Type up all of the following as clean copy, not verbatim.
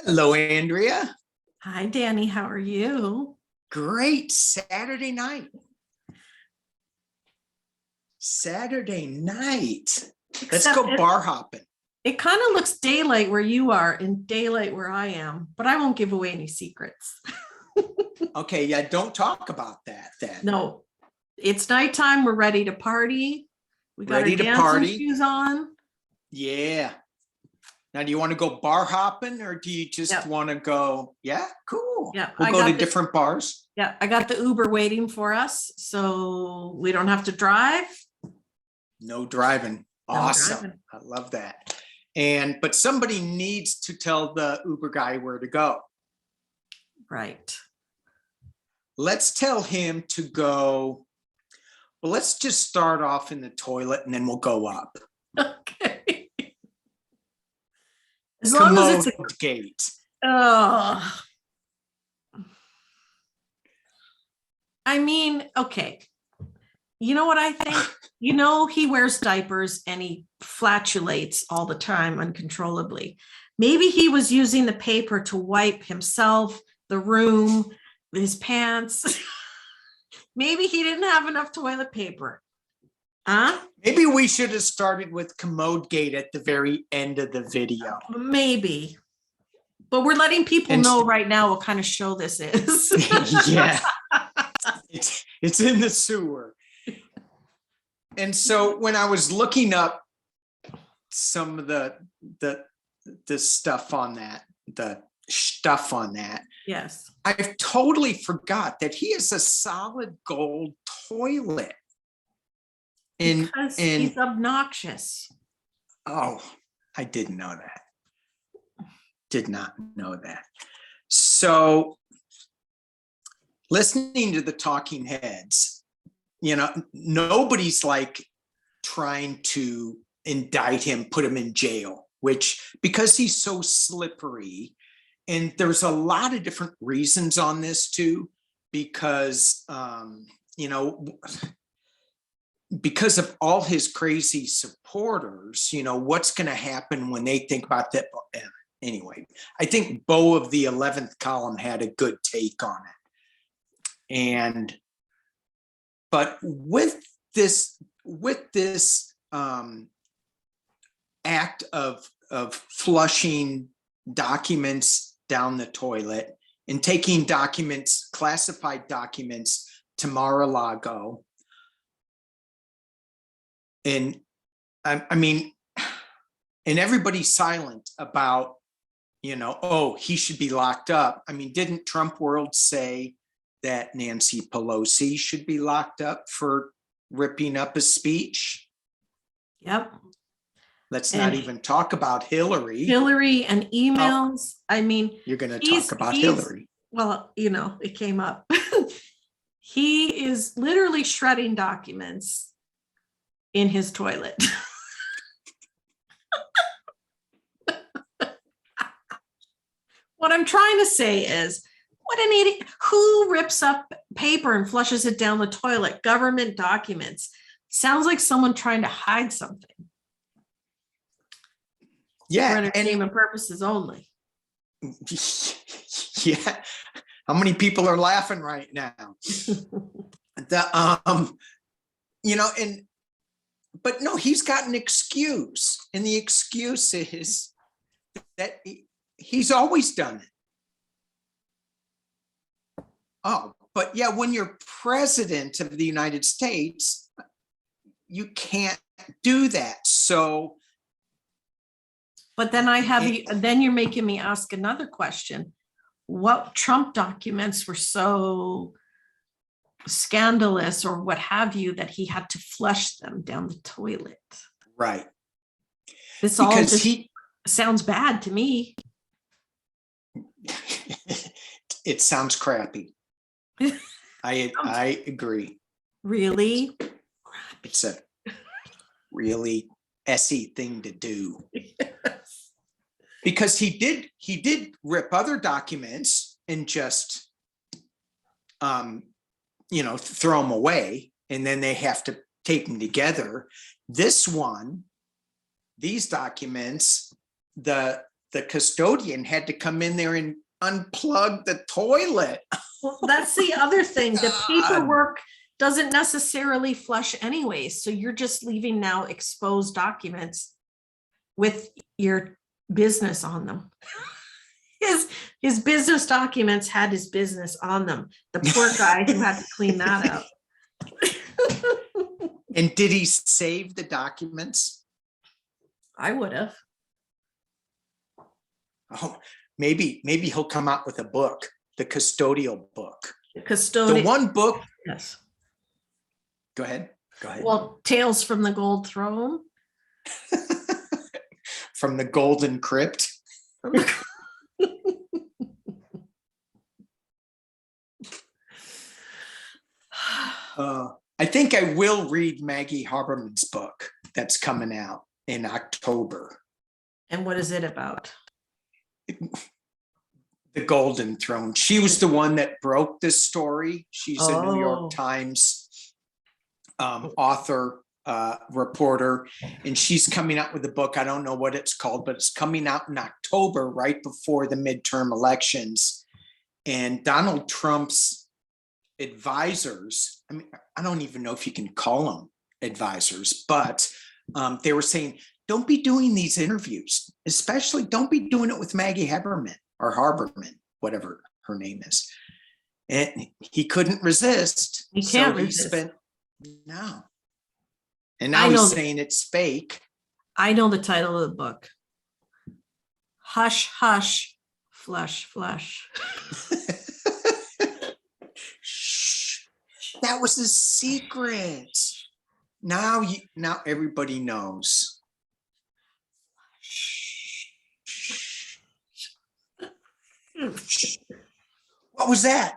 Hello, Andrea. Hi, Danny. How are you? Great Saturday night. Saturday night. Let's Except go it, bar hopping. it kind of looks daylight where you are and daylight where I am, but I won't give away any secrets. Okay, yeah, don't talk about that then. No, it's nighttime. We're ready to party. We got Ready our to dancing party? shoes on. Yeah. Now, do you want to go bar hopping or do you just Yep. want to go? Yeah, cool. Yeah, We'll go to different bars. Yeah, I got the Uber waiting for us, so we don't have to drive. No driving. No Awesome. driving. I love that. But somebody needs to tell the Uber guy where to go. Right. Let's tell him to go. Well, let's just start off in the toilet and then we'll go up. Okay. As long as it's Commodegate. Oh. I mean, okay. You know what I think? He wears diapers and he flatulates all the time uncontrollably. Maybe he was using the paper to wipe himself, the room, his pants. Maybe he didn't have enough toilet paper. Huh? Maybe we should have started with Commodegate at the very end of the video. Maybe. But we're letting people know right now what kind of show this is. Yeah. It's in the sewer. And so when I was looking up some of the stuff on that, the stuff on that, Yes. I totally forgot that he is a solid gold toilet. Because he's obnoxious. Oh, I didn't know that. Did not know that. So listening to the talking heads, nobody's like trying to indict him, put him in jail, because he's so slippery. And there's a lot of different reasons on this too, because, because of all his crazy supporters, what's going to happen when they think about that? Anyway, I think Bo of the 11th column had a good take on it. But with this act of flushing documents down the toilet and taking documents, classified documents, to Mar-a-Lago, and and everybody's silent about, oh, he should be locked up. I mean, didn't Trump World say that Nancy Pelosi should be locked up for ripping up a speech? Yep. Let's not even talk about Hillary. Hillary and emails. You're going to talk about Hillary. Well, it came up. He is literally shredding documents in his toilet. What I'm trying to say is, what an idiot. Who rips up paper and flushes it down the toilet? Government documents. Sounds like someone trying to hide something. Yeah. For entertainment purposes only. Yeah. How many people are laughing right now? But no, he's got an excuse. And the excuse is that he's always done it. Oh, but yeah, when you're president of the United States, you can't do that. So. But then then you're making me ask another question. What Trump documents were so scandalous or what have you that he had to flush them down the toilet? Right. This all just sounds bad to me. It sounds crappy. I agree. Really? It's a really essy thing to do. Yes. Because he did rip other documents and just throw them away, and then they have to tape them together. These documents, the the custodian had to come in there and unplug the toilet. Well, that's the other thing. The God. paperwork doesn't necessarily flush anyways. So you're just leaving now exposed documents with your business on them. His business documents had his business on them. The poor guy who had to clean that up. And did he save the documents? I would have. Oh, maybe he'll come out with a book, the custodial book. The custodian. The one book. Yes. Go ahead. Well, Tales from the Gold Throne. From the Golden Crypt. I think I will read Maggie Haberman's book that's coming out in October. And what is it about? The Golden Throne. She was the one that broke this story. She's a New Oh. York Times author, reporter, and she's coming out with a book. I don't know what it's called, but it's coming out in October, right before the midterm elections. And Donald Trump's advisors, I mean, I don't even know if you can call them advisors, but they were saying, don't be doing these interviews, especially don't be doing it with Maggie Haberman or Haberman, whatever her name is. And he couldn't resist. He can't resist. No. And now he's saying it's fake. I know the title of the book. Hush, hush, flush, flush. Shh. That was a secret. Now everybody knows. What was that?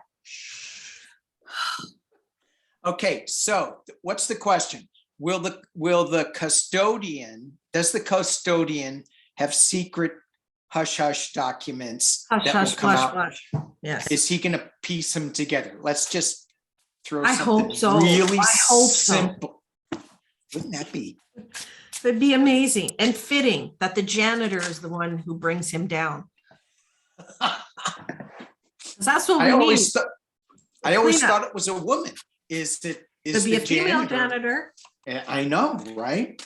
Okay, so what's the question? Will the custodian, does the custodian have secret hush hush documents Hush, that hush, will come flush, out? flush. Yes. Is he going to piece them together? Let's just throw I something hope so. really I hope so. simple. Wouldn't that be? It'd be amazing and fitting that the janitor is the one who brings him down. 'Cause that's what we I need. always Cleanup. thought it was a woman. Is it? Could be a female janitor. I know, right?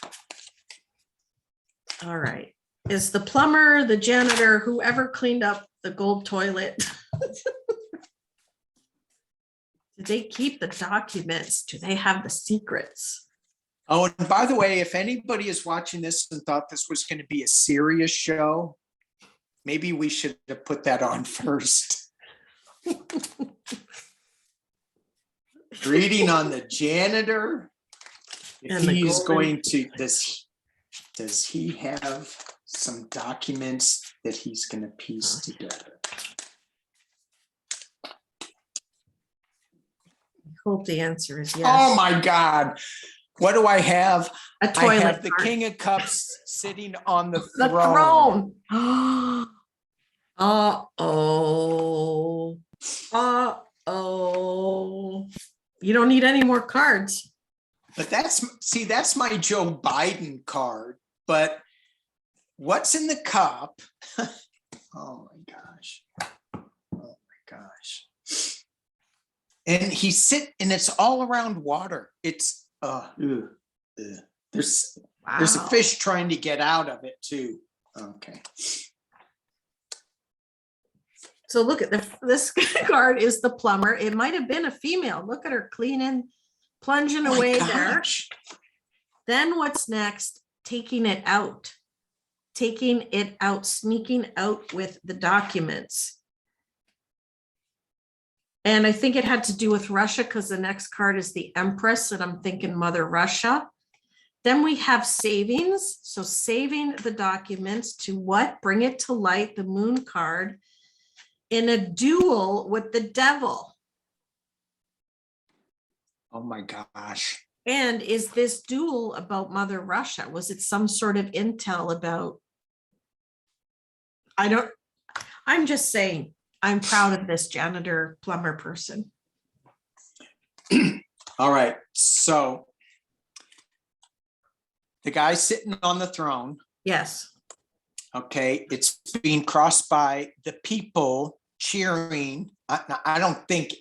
All right. Is the plumber, the janitor, whoever cleaned up the gold toilet? Did they keep the documents? Do they have the secrets? Oh, and by the way, if anybody is watching this and thought this was going to be a serious show, maybe we should have put that on first. Reading on the janitor. If And the he's golden- going to, does he have some documents that he's going to piece together? I hope the answer is yes. Oh my God. What do I have? A I toilet. have the cart. King of Cups sitting on the The throne. throne. Uh-oh. Uh-oh. You don't need any more cards. But that's my Joe Biden card. But what's in the cup? Oh my gosh. Oh my gosh. And and it's all around water. It's there's a Wow. fish trying to get out of it too. Okay. So look at this card is the plumber. It might have been a female. Look at her cleaning, plunging Oh my away there. gosh. Then what's next? Taking it out, sneaking out with the documents. And I think it had to do with Russia because the next card is the Empress, and I'm thinking Mother Russia. Then we have savings. So saving the documents to what? Bring it to light, the Moon card, in a duel with the devil. Oh my gosh. And is this duel about Mother Russia? Was it some sort of intel about? I'm just saying, I'm proud of this janitor plumber person. All right. So the guy sitting on the throne, Yes. Okay, it's being crossed by the people cheering. I don't think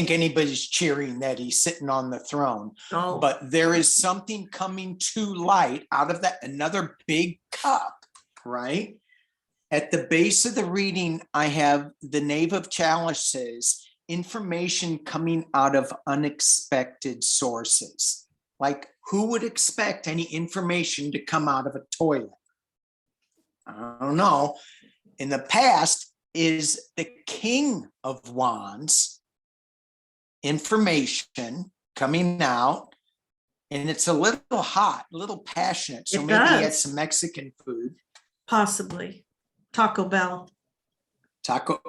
anybody's cheering that he's sitting on the throne, Oh, but there is something coming to light out of that, another big cup, right? At the base of the reading, I have the Knave of Chalices, information coming out of unexpected sources. Like, who would expect any information to come out of a toilet? I don't know. In the past is the King of Wands, information coming out, and it's a little hot, a little passionate. So It maybe he had does. some Mexican food. Possibly. Taco Bell. Taco.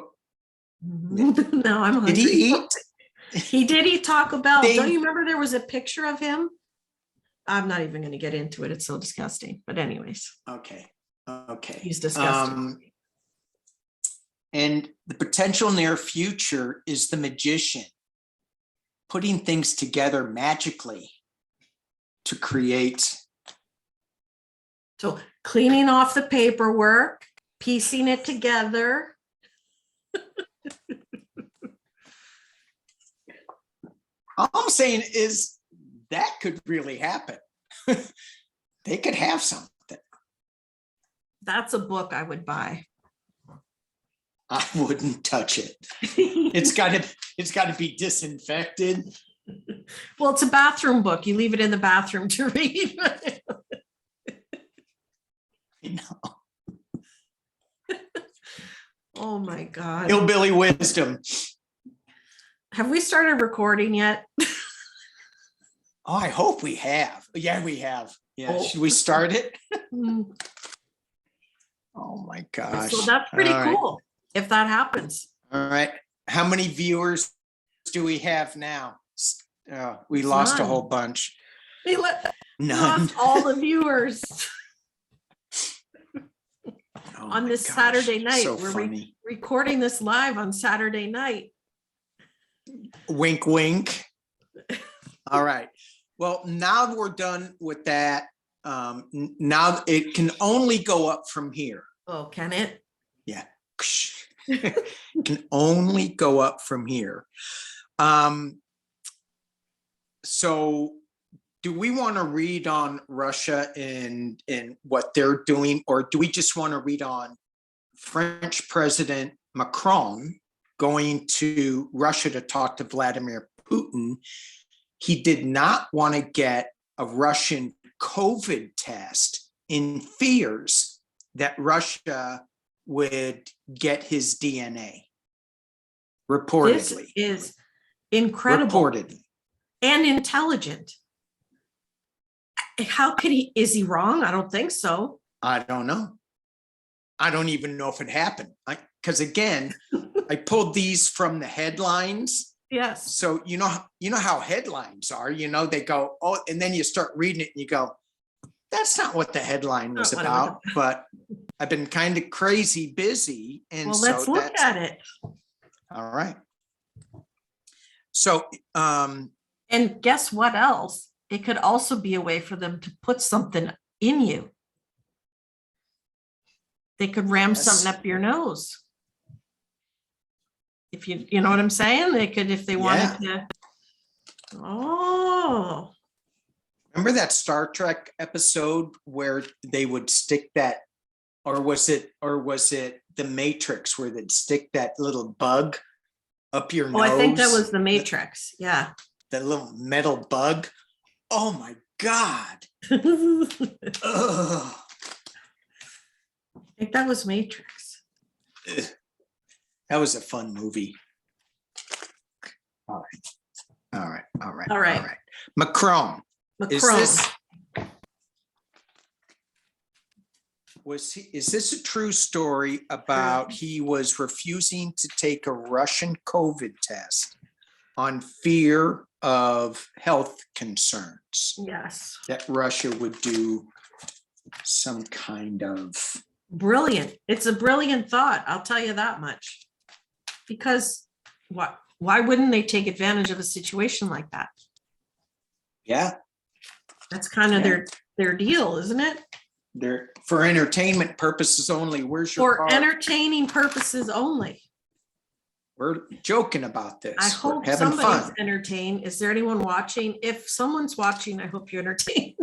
No, I'm hungry. Did he eat? He did eat Taco Bell. Don't you remember there was a picture of him? I'm not even going to get into it. It's so disgusting. But anyways. Okay. He's disgusting. And the potential near future is the magician putting things together magically to create. So cleaning off the paperwork, piecing it together. All I'm saying is that could really happen. They could have something. That's a book I would buy. I wouldn't touch it. It's got to be disinfected. Well, it's a bathroom book. You leave it in the bathroom to read. I know. Oh my God. Hillbilly wisdom. Have we started recording yet? Oh, I hope we have. Yeah, we have. Yeah. Oh. Should we start it? Mm. Oh my gosh. So that's pretty All right. cool if that happens. All right. How many viewers do we have now? We It's lost a none. whole bunch. We None. lost all the viewers Oh on my this gosh, Saturday night. So We're funny. recording this live on Saturday night. Wink, wink. All right. Well, now we're done with that. Now it can only go up from here. Oh, can it? Yeah. It can only go up from here. So do we want to read on Russia and what they're doing, or do we just want to read on French President Macron going to Russia to talk to Vladimir Putin? He did not want to get a Russian COVID test in fears that Russia would get his DNA. Reportedly. This is incredible. Reportedly. And intelligent. How could he? Is he wrong? I don't think so. I don't know. I don't even know if it happened. Because again, I pulled these from the headlines. Yes. So you know how headlines are. They go, oh, and then you start reading it and you go, that's not what the headline was about. But I've been kind of crazy busy, and well, so let's look at it. All right. So, and guess what else? It could also be a way for them to put something in you. They could ram something up your nose. If you know what I'm saying? They could, if they wanted to. Oh. Remember that Star Trek episode where they would stick that, or was it the Matrix where they'd stick that little bug up your nose? I think that was the Matrix. Yeah. That little metal bug. Oh my God. Ugh. I think that was Matrix. That was a fun movie. All right. Macron. Is this a true story about he was refusing to take a Russian COVID test on fear of health concerns? Yes. That Russia would do some kind of. Brilliant. It's a brilliant thought. I'll tell you that much. Because why wouldn't they take advantage of a situation like that? Yeah. That's kind of their deal, isn't it? they're for entertainment purposes only. Where's your For car? entertaining purposes only. We're joking about this. I We're hope having somebody's fun. entertained. Is there anyone watching? If someone's watching, I hope you're entertained.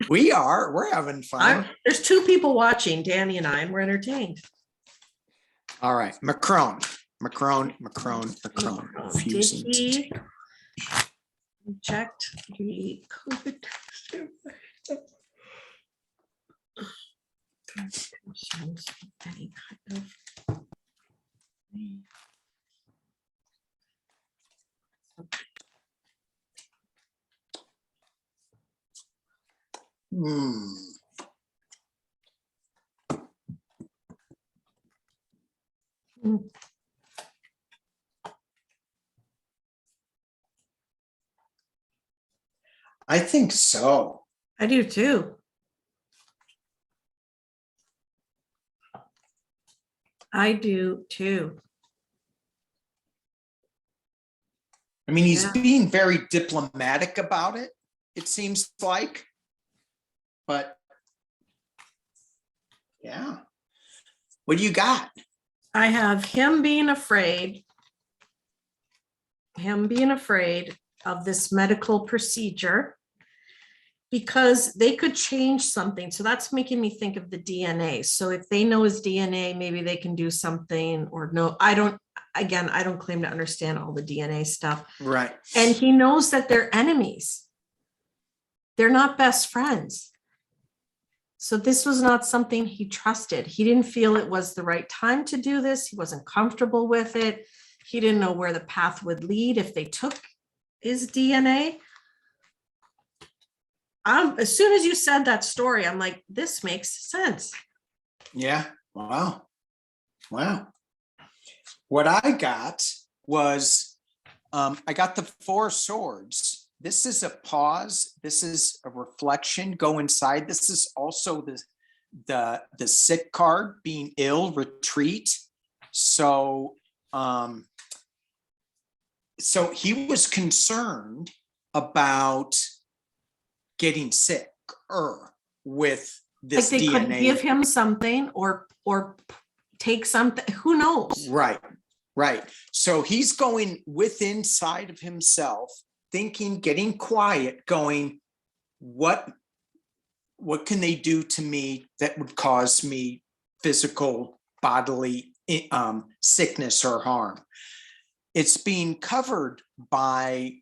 We are. We're having fun. There's 2 people watching, Danny and I, and we're entertained. All right. Macron. Did he reject the COVID conditions of any kind of Hmm. I think so. I do too. I do too. I mean, he's Yeah. being very diplomatic about it, it seems like. But yeah. What do you got? I have him being afraid of this medical procedure because they could change something. So that's making me think of the DNA. So if they know his DNA, maybe they can do something or no, I don't claim to understand all the DNA stuff. Right. And he knows that they're enemies. They're not best friends. So this was not something he trusted. He didn't feel it was the right time to do this. He wasn't comfortable with it. He didn't know where the path would lead if they took his DNA. As soon as you said that story, I'm like, this makes sense. Yeah. Wow. What I got was, I got the 4 swords. This is a pause. This is a reflection. Go inside. This is also the sick card, being ill, retreat. So, so he was concerned about getting sick with this Like they DNA. could give him something or take something. Who knows? Right. So he's going with inside of himself, thinking, getting quiet, going, what can they do to me that would cause me physical, bodily sickness or harm? It's being covered by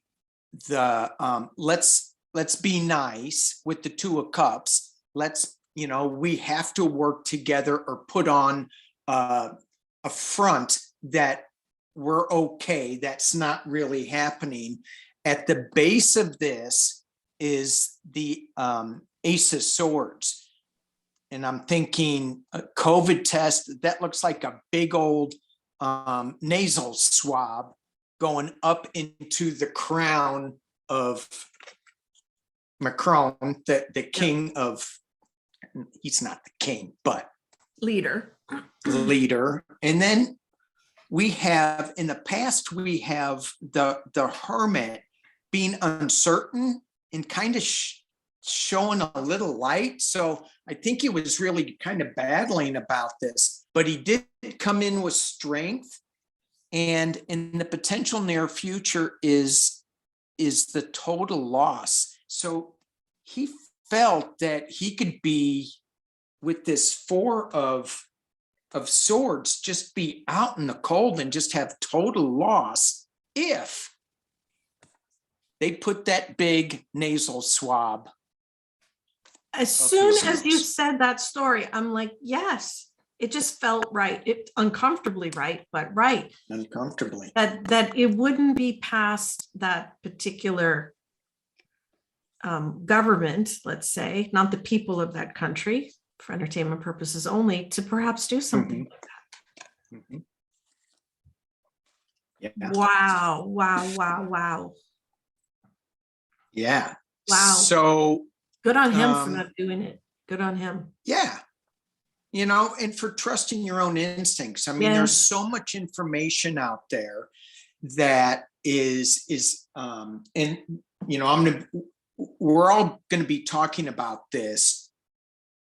the let's be nice with the 2 of cups. We have to work together or put on a front that we're okay. That's not really happening. At the base of this is the Ace of Swords. And I'm thinking a COVID test, that looks like a big old nasal swab going up into the crown of Macron, the king of, he's not the king, but Leader. And then we have, in the past, we have the hermit being uncertain and kind of showing a little light. So I think he was really kind of battling about this, but he did come in with strength. And in the potential near future is the total loss. So he felt that he could be with this 4 of swords, just be out in the cold and just have total loss if they put that big nasal swab. As soon as you said that story, I'm like, yes, it just felt right. It uncomfortably right, but right. Uncomfortably. That it wouldn't be past that particular government, let's say, not the people of that country, for entertainment purposes only, to perhaps do something like that. Mm-hmm. Yeah. Wow. Yeah. Wow. So good on him for not doing it. Good on him. Yeah. And for trusting your own instincts. I mean, there's so much information out there that is, and I'm going to, we're all going to be talking about this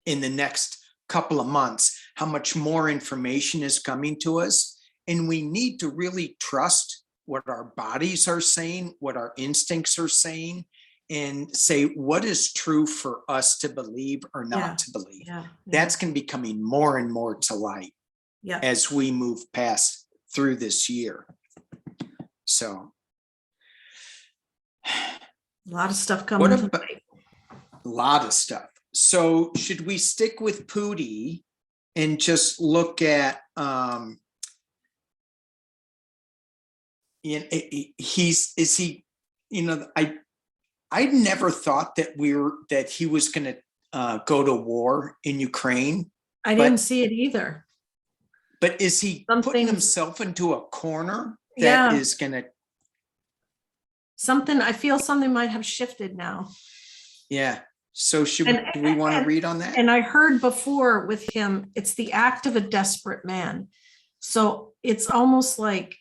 in the next couple of months, how much more information is coming to us. And we need to really trust what our bodies are saying, what our instincts are saying, and say what is true for us to believe or not to believe. That's going to be coming more and more to light as we move past through this year. So a lot of stuff coming. A lot of stuff. So should we stick with Pootie and just look at is he, you know, I never thought that he was going to go to war in Ukraine. I didn't see it either. But is he putting himself into a corner that is going to? I feel something might have shifted now. Yeah. So do we want to read on that? And I heard before with him, it's the act of a desperate man. So it's almost like,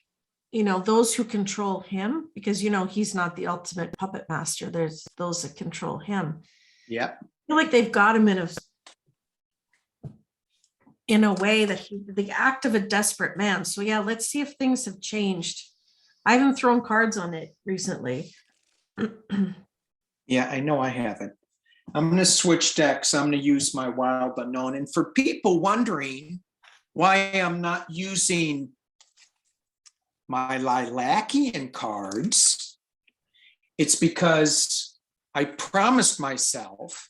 you know, those who control him, because, you know, he's not the ultimate puppet master. There's those that control him. Yeah. I feel like they've got him in a way that the act of a desperate man. So yeah, let's see if things have changed. I haven't thrown cards on it recently. Yeah, I know I haven't. I'm going to switch decks. I'm going to use my Wild Unknown. And for people wondering why I'm not using my Lilacian cards, it's because I promised myself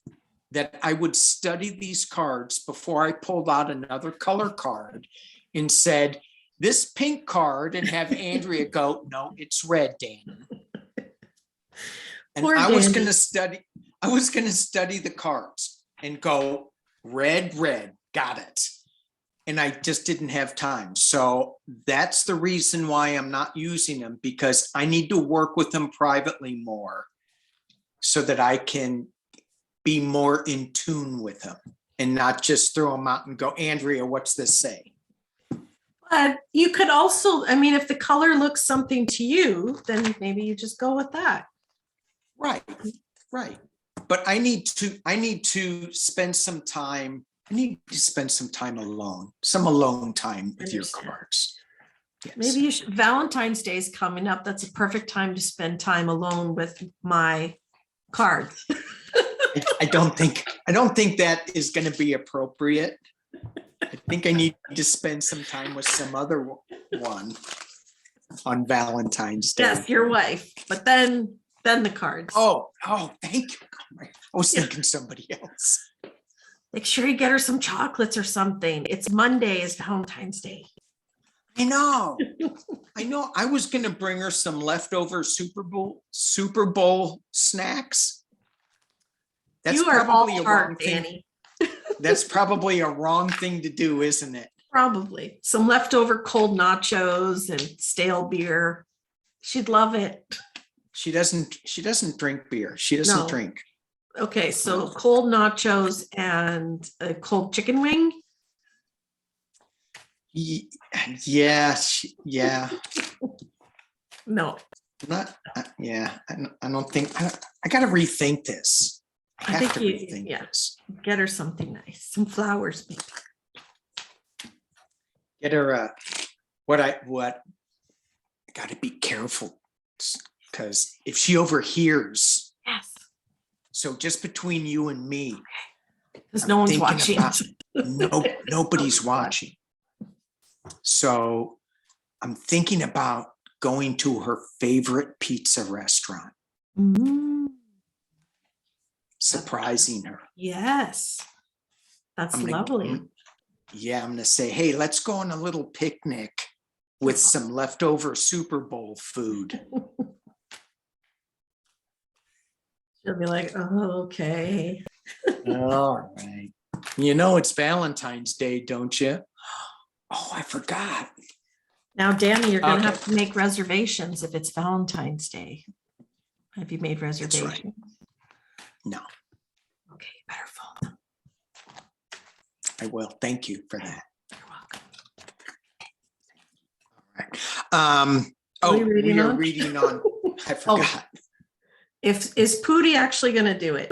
that I would study these cards before I pulled out another color card and said, this pink card, and have Andrea go, no, it's red, Danny. And I was going to study the cards and go red, got it. And I just didn't have time. So that's the reason why I'm not using them, because I need to work with them privately more so that I can be more in tune with them and not just throw them out and go, Andrea, what's this say? But you could also, I mean, if the color looks something to you, then maybe you just go with that. Right. But I need to spend some time. I need to spend some time alone, some alone time with your cards. Yes. Maybe you should. Valentine's Day is coming up. That's a perfect time to spend time alone with my cards. I don't think that is going to be appropriate. I think I need to spend some time with some other one on Valentine's Day. Yes, your wife, but then the cards. Oh, thank you. I was thinking somebody else. Make sure you get her some chocolates or something. It's Monday is Valentine's Day. I know. I was going to bring her some leftover Super Bowl snacks. That's you are probably all a heart, wrong thing. Danny. That's probably a wrong thing to do, isn't it? Probably some leftover cold nachos and stale beer. She'd love it. She doesn't drink beer. She doesn't drink. Okay, so cold nachos and a cold chicken wing. Yeah. No. Not. Yeah. I don't think. I got to rethink this. I have to rethink this. Get her something nice, some flowers, maybe. Get her what I got to be careful, because if she overhears. Yes. So just between you and me, because no one's watching. Nobody's watching. So I'm thinking about going to her favorite pizza restaurant. Mm-hmm. Surprising her. Yes. That's lovely. I'm going to say, hey, let's go on a little picnic with some leftover Super Bowl food. She'll be like, oh, okay. All right. You know, it's Valentine's Day, don't you? Oh, I forgot. Now, Danny, you're going to have to make reservations if it's Valentine's Day. Have you made reservations? That's right. No. Okay, you better phone them. I will. Thank you for that. You're welcome. All right. We are reading on. I forgot. Is Pootie actually going to do it?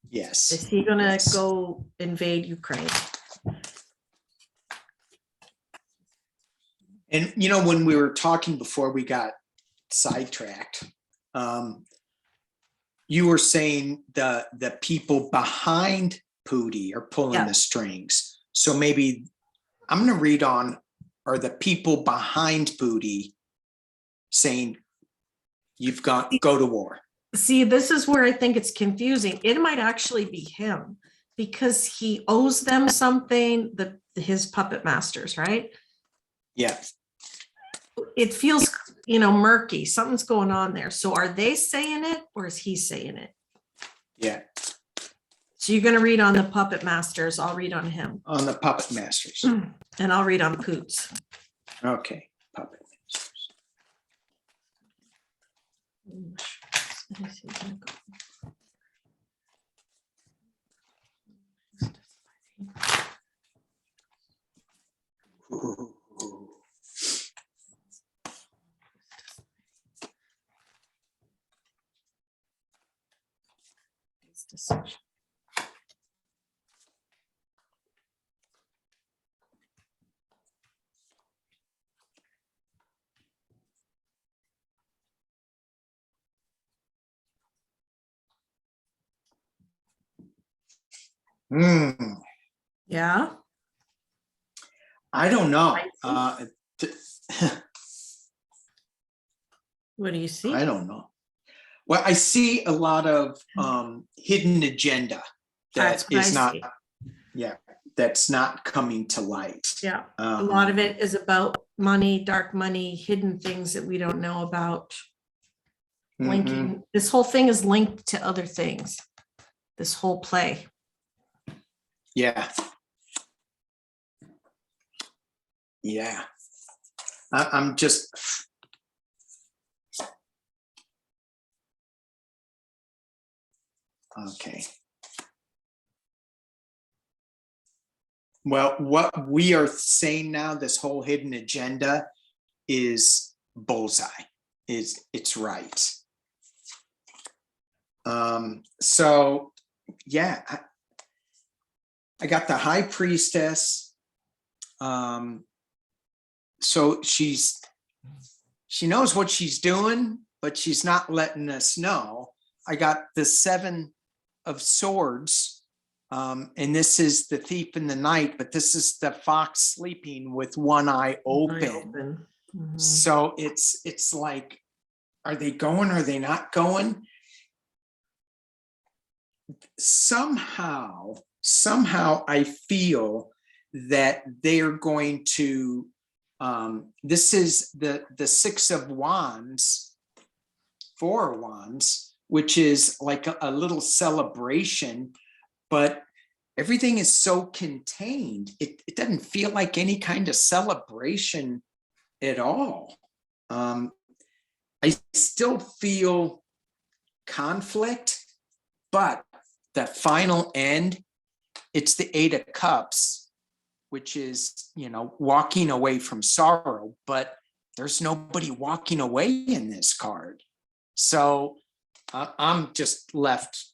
Yes. Is he going to Yes. go invade Ukraine? And you know, when we were talking before we got sidetracked, you were saying the people behind Pootie are pulling Yeah. the strings. So maybe I'm going to read on, are the people behind Pootie saying you've got go to war? See, this is where I think it's confusing. It might actually be him because he owes them something, his puppet masters, right? Yeah. It feels, murky. Something's going on there. So are they saying it or is he saying it? Yeah. So you're going to read on the puppet masters. I'll read on him. On the puppet masters. And I'll read on Poots. Okay. Puppet masters. Ooh. Yeah. I don't know. What do you see? I don't know. Well, I see a lot of hidden agenda that is not, that's not coming to light. Yeah. A lot of it is about money, dark money, hidden things that we don't know about. Linking, this whole thing is linked to other things. This whole play. Yeah. Yeah. I'm just. Okay. Well, what we are saying now, this whole hidden agenda is bullseye. It's right. So yeah, I got the high priestess. So she knows what she's doing, but she's not letting us know. I got the 7 of Swords, and this is the thief in the night, but this is the fox sleeping with one eye open. So it's like, are they going? Are they not going? Somehow I feel that they're going to, this is the 6 of Wands, 4 of Wands, which is like a little celebration, but everything is so contained. It doesn't feel like any kind of celebration at all. I still feel conflict, but the final end, it's the 8 of Cups, which is, walking away from sorrow, but there's nobody walking away in this card. So I'm just left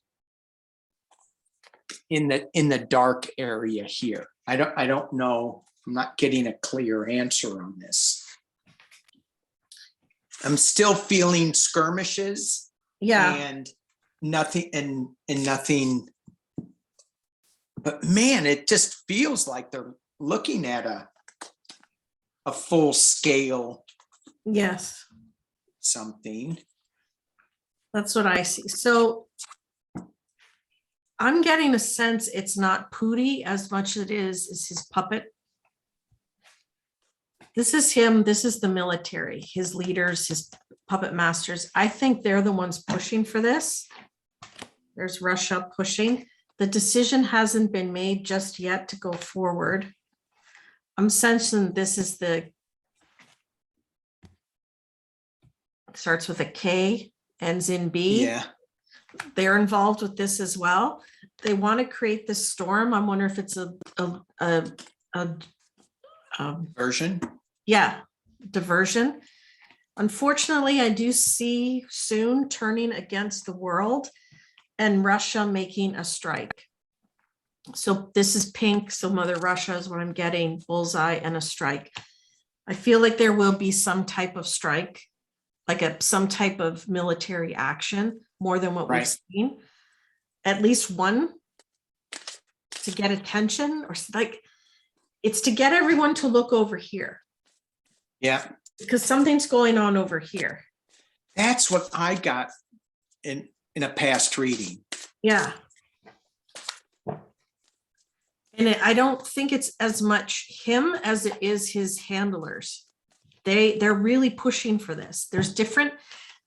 in the dark area here. I don't know. I'm not getting a clear answer on this. I'm still feeling skirmishes. Yeah. And nothing and nothing. But man, it just feels like they're looking at a full scale. Yes. Something. That's what I see. So I'm getting a sense it's not Pootie as much as it is his puppet. This is him. This is the military, his leaders, his puppet masters. I think they're the ones pushing for this. There's Russia pushing. The decision hasn't been made just yet to go forward. I'm sensing this is starts with a K, ends in B. Yeah. They're involved with this as well. They want to create this storm. I wonder if it's a version. Yeah, diversion. Unfortunately, I do see soon turning against the world and Russia making a strike. So this is pink, so Mother Russia is what I'm getting, bullseye and a strike. I feel like there will be some type of strike, like some type of military action, more than what we've seen. At least one to get attention, or like it's to get everyone to look over here. Yeah. Because something's going on over here. That's what I got in a past reading. Yeah. And I don't think it's as much him as it is his handlers. They're really pushing for this. There's different,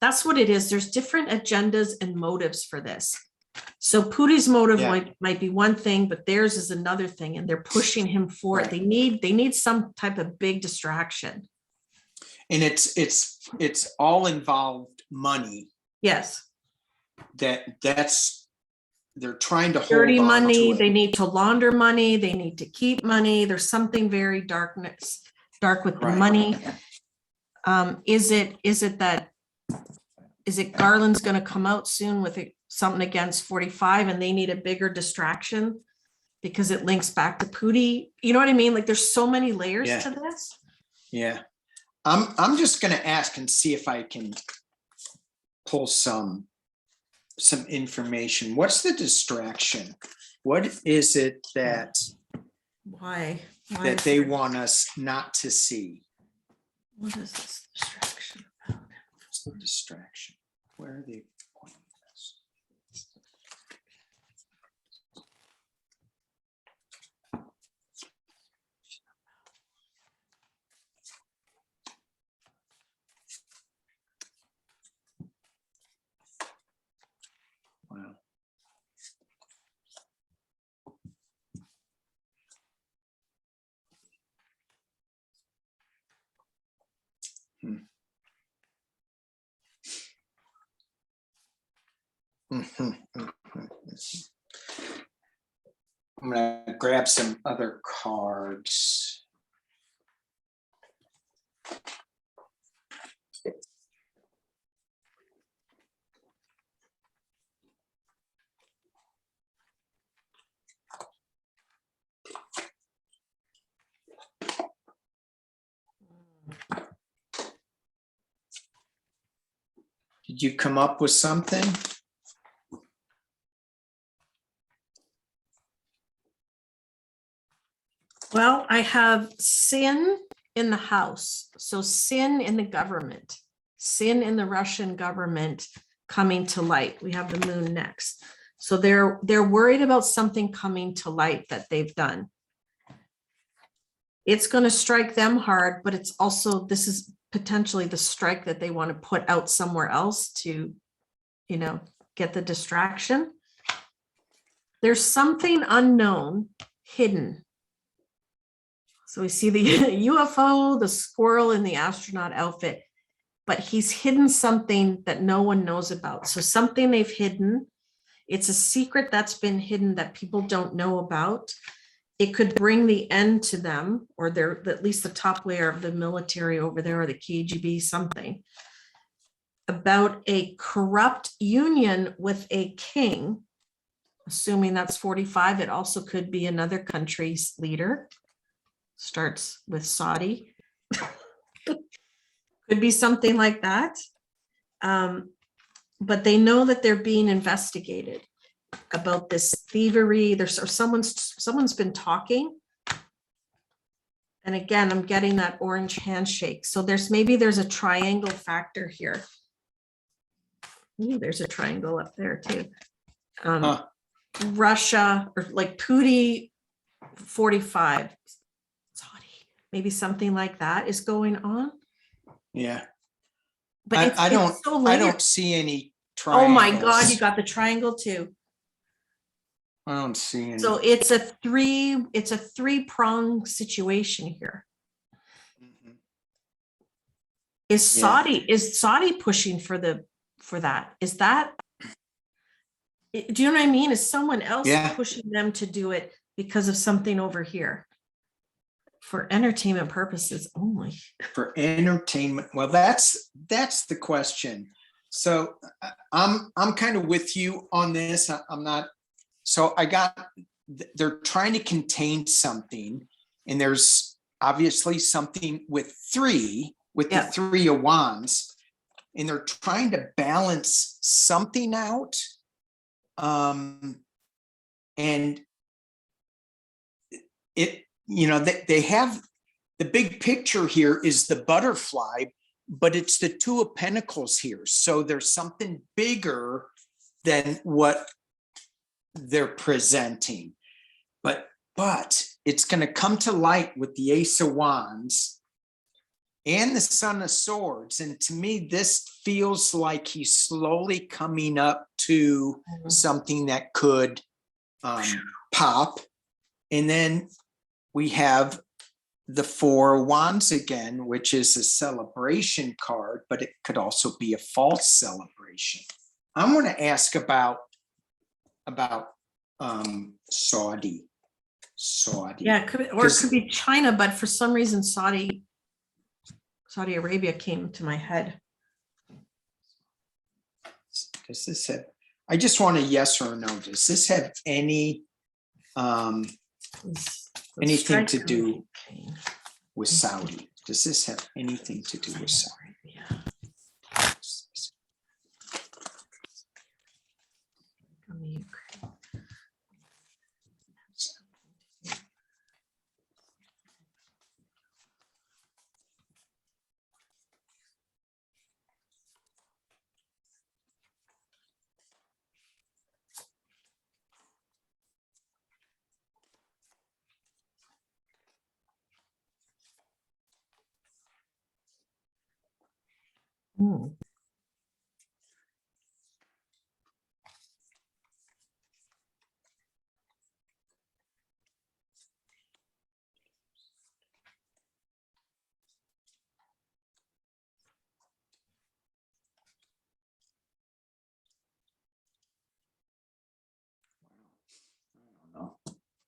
that's what it is. There's different agendas and motives for this. So Putin's motive might be one thing, but theirs is another thing, and they're pushing him for it. They need some type of big distraction. And it's all involved money. Yes. That's they're trying to hold dirty on money. to it. They need to launder money. They need to keep money. There's something very dark with the money. Is it Garland's going to come out soon with something against 45 and they need a bigger distraction because it links back to Putin? You know what I mean? Like there's so many layers to this. Yeah. I'm just going to ask and see if I can pull some information. What's the distraction? What is it that they want us not to see? What is this distraction about? What's the distraction? Where are they pointing us? Wow. I'm going to grab some other cards. Did you come up with something? Well, I have sin in the house. So sin in the government, sin in the Russian government coming to light. We have the moon next. So they're worried about something coming to light that they've done. It's going to strike them hard, but it's also, this is potentially the strike that they want to put out somewhere else to, get the distraction. There's something unknown hidden. So we see the UFO, the squirrel in the astronaut outfit, but he's hidden something that no one knows about. So something they've hidden. It's a secret that's been hidden that people don't know about. It could bring the end to them, or they're at least the top layer of the military over there, or the KGB, something about a corrupt union with a king, assuming that's 45. It also could be another country's leader. Starts with Saudi. Could be something like that. But they know that they're being investigated about this thievery. Someone's been talking. And again, I'm getting that orange handshake. So there's a triangle factor here. Ooh, there's a triangle up there too. Russia, or like Putin, 45. Maybe something like that is going on. Yeah. But I don't see any triangles. Oh my God, you got the triangle too. I don't see any. So it's a three-pronged situation here. Mm-hmm. Is Saudi pushing for that? Is that, do you know what I mean? Is someone else pushing them to do it because of something over here? For entertainment purposes only. For entertainment. Well, that's the question. So I'm kind of with you on this. I'm not. So they're trying to contain something, and there's obviously something with the three of wands, and they're trying to balance something out. And they have the big picture here is the butterfly, but it's the two of pentacles here. So there's something bigger than what they're presenting, but it's going to come to light with the ace of wands and the son of swords. And to me, this feels like he's slowly coming up to something that could pop. And then we have the four of wands again, which is a celebration card, but it could also be a false celebration. I'm going to ask about Saudi. Yeah, it could be China, but for some reason Saudi Arabia came to my head. Does this have, I just want a yes or a no. Does this have anything to do with Saudi? Does this have anything to do with Saudi?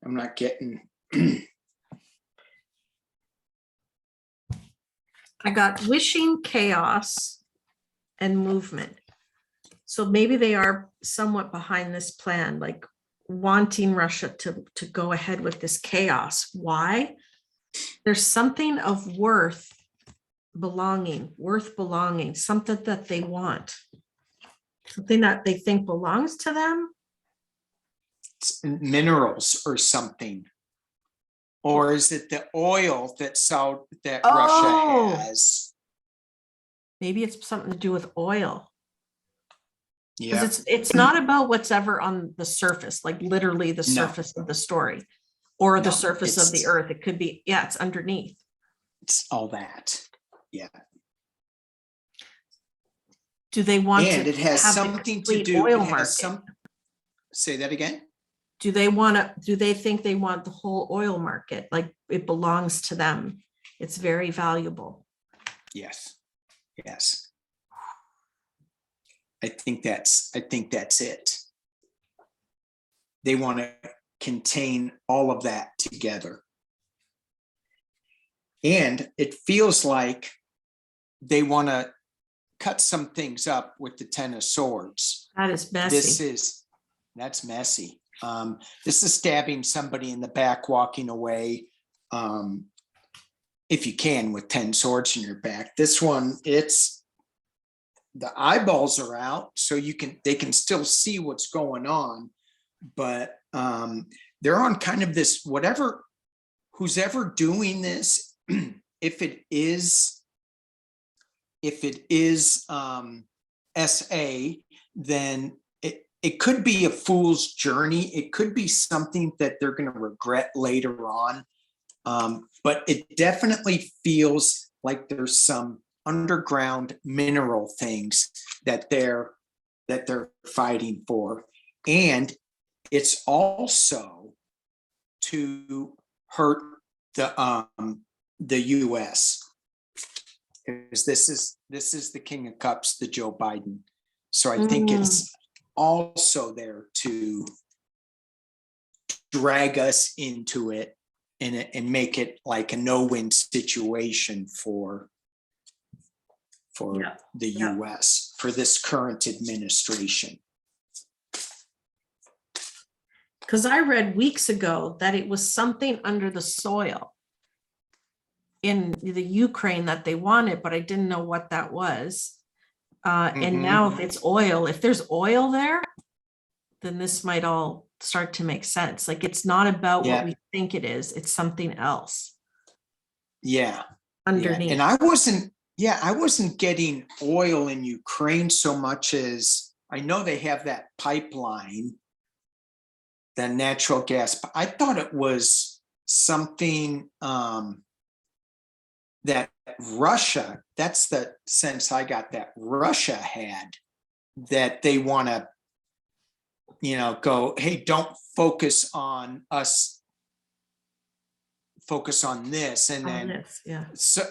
I'm not getting. I got wishing, chaos, and movement. So maybe they are somewhat behind this plan, like wanting Russia to go ahead with this chaos. Why? There's something of worth belonging, something that they want, something that they think belongs to them. Minerals or something, or is it the oil that Russia has? Maybe it's something to do with oil. Yeah, because it's not about what's ever on the surface, like literally the surface of the story or the surface of the earth. It could be, it's underneath. It's all that. Yeah. Do they want and to it has have something to do oil it has market? Say that again. Do they think they want the whole oil market? Like it belongs to them. It's very valuable. Yes. I think that's it. They want to contain all of that together. And it feels like they want to cut some things up with the Ten of Swords. That is messy. That's messy. This is stabbing somebody in the back, walking away. If you can, with 10 swords in your back. This one, it's the eyeballs are out, so they can still see what's going on, but they're on kind of this, who's ever doing this, if it is SA, then it could be a fool's journey. It could be something that they're going to regret later on. But it definitely feels like there's some underground mineral things that they're fighting for. And it's also to hurt the US, because this is the King of Cups, the Joe Biden. So I think it's also there to drag us into it and make it like a no-win situation for Yeah. the US, for this current administration. Because I read weeks ago that it was something under the soil in the Ukraine that they wanted, but I didn't know what that was. And now if it's oil, if there's oil there, then this might all start to make sense. Like it's not about what we think it is, it's something else. Yeah. Underneath. And I wasn't getting oil in Ukraine so much as I know they have that pipeline, the natural gas. I thought it was something that Russia, that's the sense I got, that Russia had, that they want to, go, hey, don't focus on us, focus on this. And then so,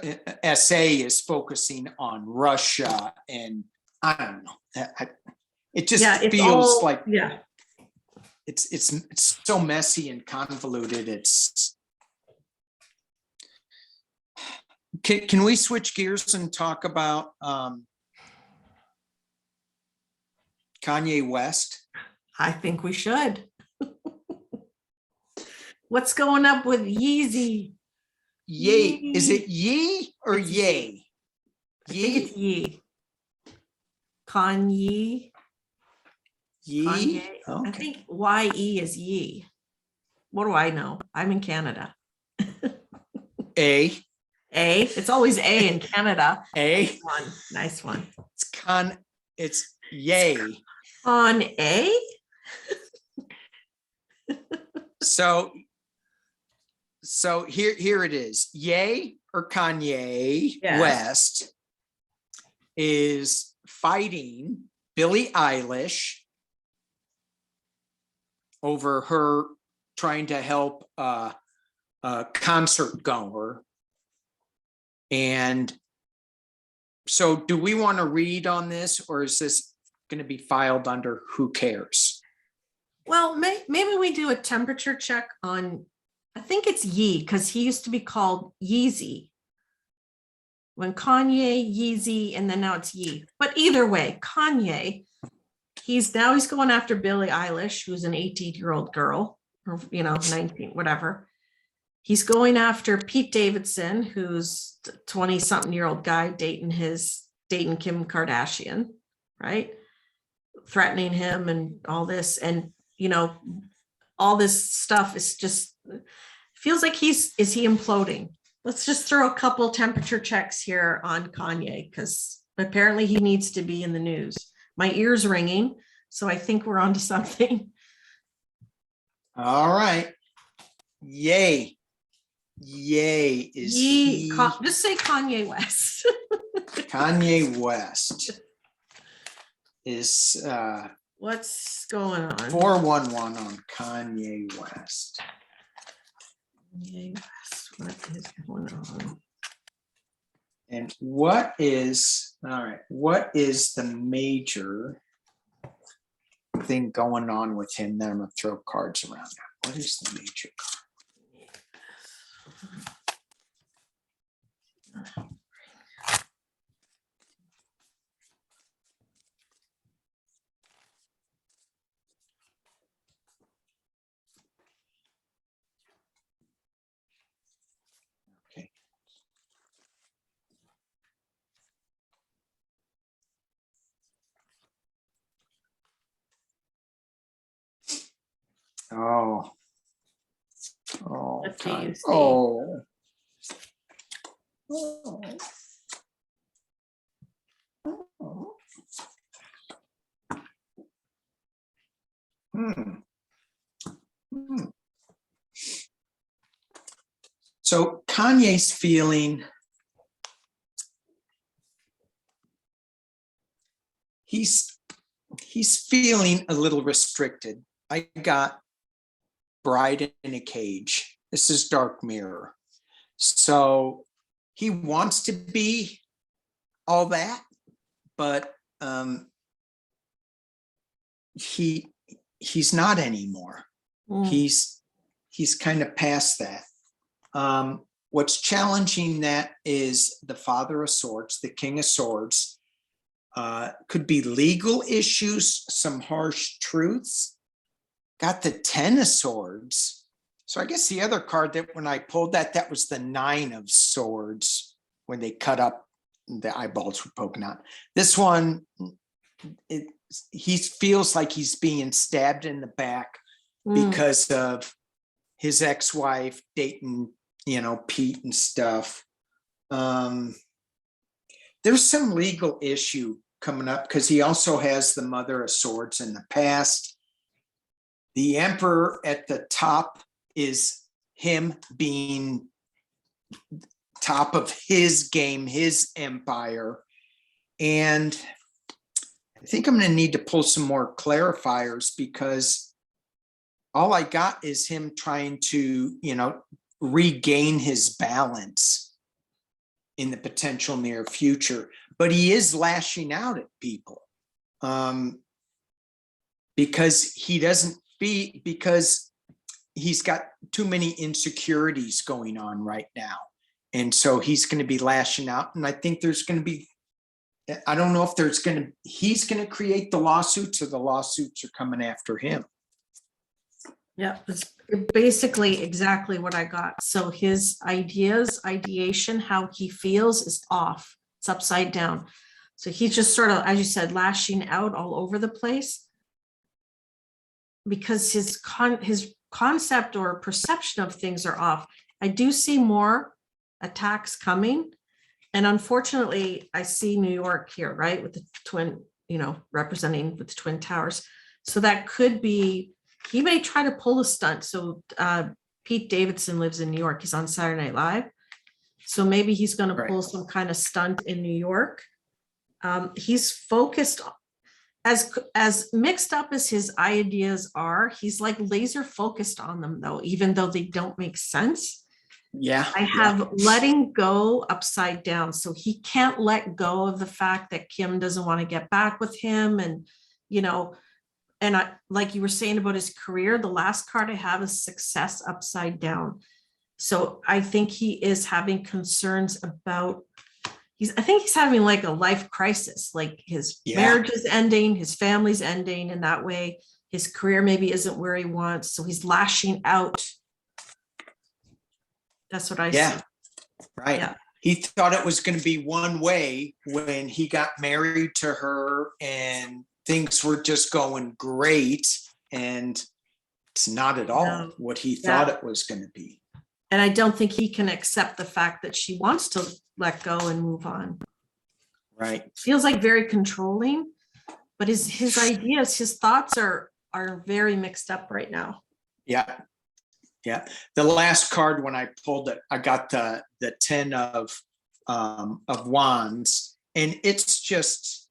SA is focusing on Russia, and I don't know. It just feels like it's so messy and convoluted. It's can we switch gears and talk about Kanye West? I think we should. What's going up with Yeezy? Yay. Is it Yee or it's Yay? I think it's Yee. Kanye. Yee? Okay. I think YE is Yee. What do I know? I'm in Canada. A. It's always A in Canada. A. Nice one. It's Yay. On A? So here it is. Ye or Kanye West is fighting Billie Eilish over her trying to help a concert goer. And so do we want to read on this, or is this going to be filed under who cares? Well, maybe we do a temperature check on, I think it's Yee, because he used to be called Yeezy. When Kanye, Yeezy, and then now it's Yee. But either way, Kanye, he's going after Billie Eilish, who's an 18-year-old girl, or 19, whatever. He's going after Pete Davidson, who's a 20-something-year-old guy dating Kim Kardashian, right? Threatening him and all this. And all this stuff is just feels like is he imploding? Let's just throw a couple temperature checks here on Kanye, because apparently he needs to be in the news. My ear's ringing, so I think we're onto something. All right. Yay. Yay is Yee. Just say Kanye West. Kanye West is what's going on? 411 on Kanye West. Kanye West, what is going on? And what is the major thing going on with him? Then I'm gonna throw cards around now. What is the major card? Okay. Oh, what do you see? Oh. So Kanye's feeling he's feeling a little restricted. I got Bride in a Cage. This is Dark Mirror. So he wants to be all that, but he's not anymore. He's kind of past that. What's challenging that is the Father of Swords, the King of Swords. Could be legal issues, some harsh truths. Got the Ten of Swords. So I guess the other card that when I pulled that was the Nine of Swords when they cut up the eyeballs were poking out. This one, he feels like he's being stabbed in the back because of his ex-wife dating, Pete and stuff. There's some legal issue coming up because he also has the Mother of Swords in the past. The Emperor at the top is him being top of his game, his empire. And I think I'm going to need to pull some more clarifiers because all I got is him trying to, regain his balance in the potential near future. But he is lashing out at people because because he's got too many insecurities going on right now. And so he's going to be lashing out. And I think there's going to be, I don't know if he's going to create the lawsuits or the lawsuits are coming after him. Yeah, it's basically exactly what I got. So his ideation, how he feels is off. It's upside down. So he's just sort of, as you said, lashing out all over the place because his concept or perception of things are off. I do see more attacks coming. And unfortunately, I see New York here, right? With the twin, representing with the Twin Towers. So that could be, he may try to pull a stunt. So Pete Davidson lives in New York. He's on Saturday Night Live. So maybe he's going to pull some kind of stunt in New York. He's focused, as mixed up as his ideas are, he's like laser focused on them though, even though they don't make sense. Yeah. I have letting go upside down. So he can't let go of the fact that Kim doesn't want to get back with him. And, and I, like you were saying about his career, the last card I have is success upside down. So I think he is having concerns about, I think he's having like a life crisis, like his marriage is ending, his family's ending, and that way his career maybe isn't where he wants. So he's lashing out. That's what I see. Right. Yeah. He thought it was going to be one way when he got married to her and things were just going great. And it's not at all what he thought it was going to be. And I don't think he can accept the fact that she wants to let go and move on. Right. Feels like very controlling, but his ideas, his thoughts are very mixed up right now. Yeah. Yeah. The last card when I pulled it, I got the 10 of wands, and it's just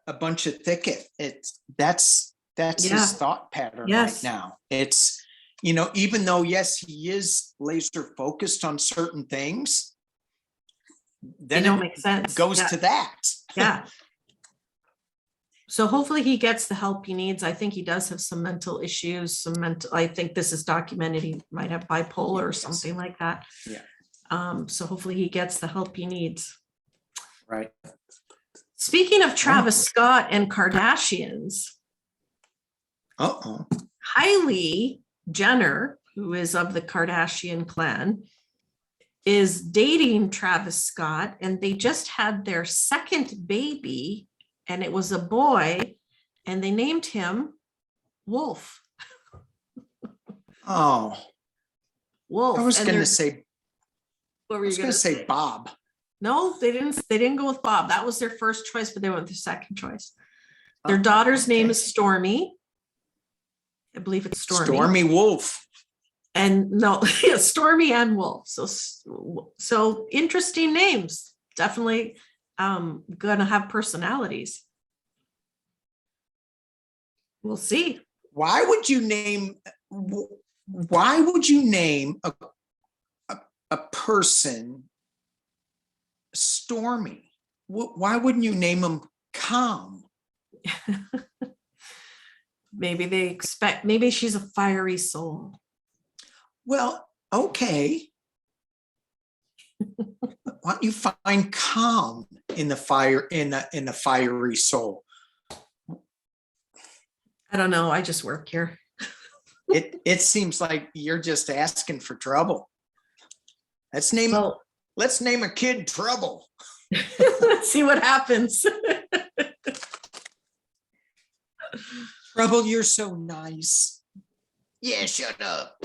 a bunch of thicket. That's his thought pattern right now. It's, even though, yes, he is laser focused on certain things, then they don't make sense. Goes to that. Yeah. So hopefully he gets the help he needs. I think he does have some mental issues, I think this is documented. He might have bipolar or something like that. Yeah. So hopefully he gets the help he needs. Right. Speaking of Travis Scott and Kardashians, Kylie Jenner, who is of the Kardashian clan, is dating Travis Scott, and they just had their second baby, and it was a boy, and they named him Wolf. Oh, Wolf. I was going to say, what were you going to say Bob. No, they didn't go with Bob. That was their first choice, but they went with their second choice. Their daughter's name is Stormy. I believe it's Stormy. Stormy Wolf. And no, yeah, Stormy and Wolf. So interesting names. Definitely gonna have personalities. We'll see. Why would you name a person Stormy? Why wouldn't you name him Calm? Maybe maybe she's a fiery soul. Well, Okay. Why don't you find calm in the fiery soul? I don't know. I just work here. It seems like you're just asking for trouble. Let's name a kid Trouble. Let's see what happens. Trouble, you're so nice. Yeah, shut up.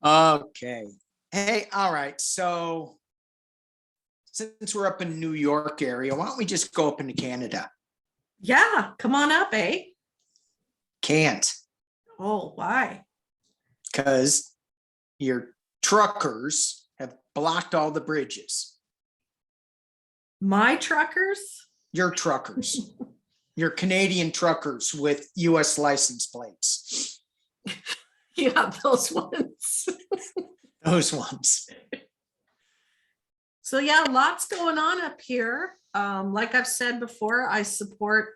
Okay. Hey, all right. So since we're up in New York area, why don't we just go up into Canada? Yeah, come on up, eh? Can't, Oh, why? because your truckers have blocked all the bridges. My truckers? Your truckers, your Canadian truckers with US license plates. Yeah, those ones. Those ones. So yeah, lots going on up here. Like I've said before, I support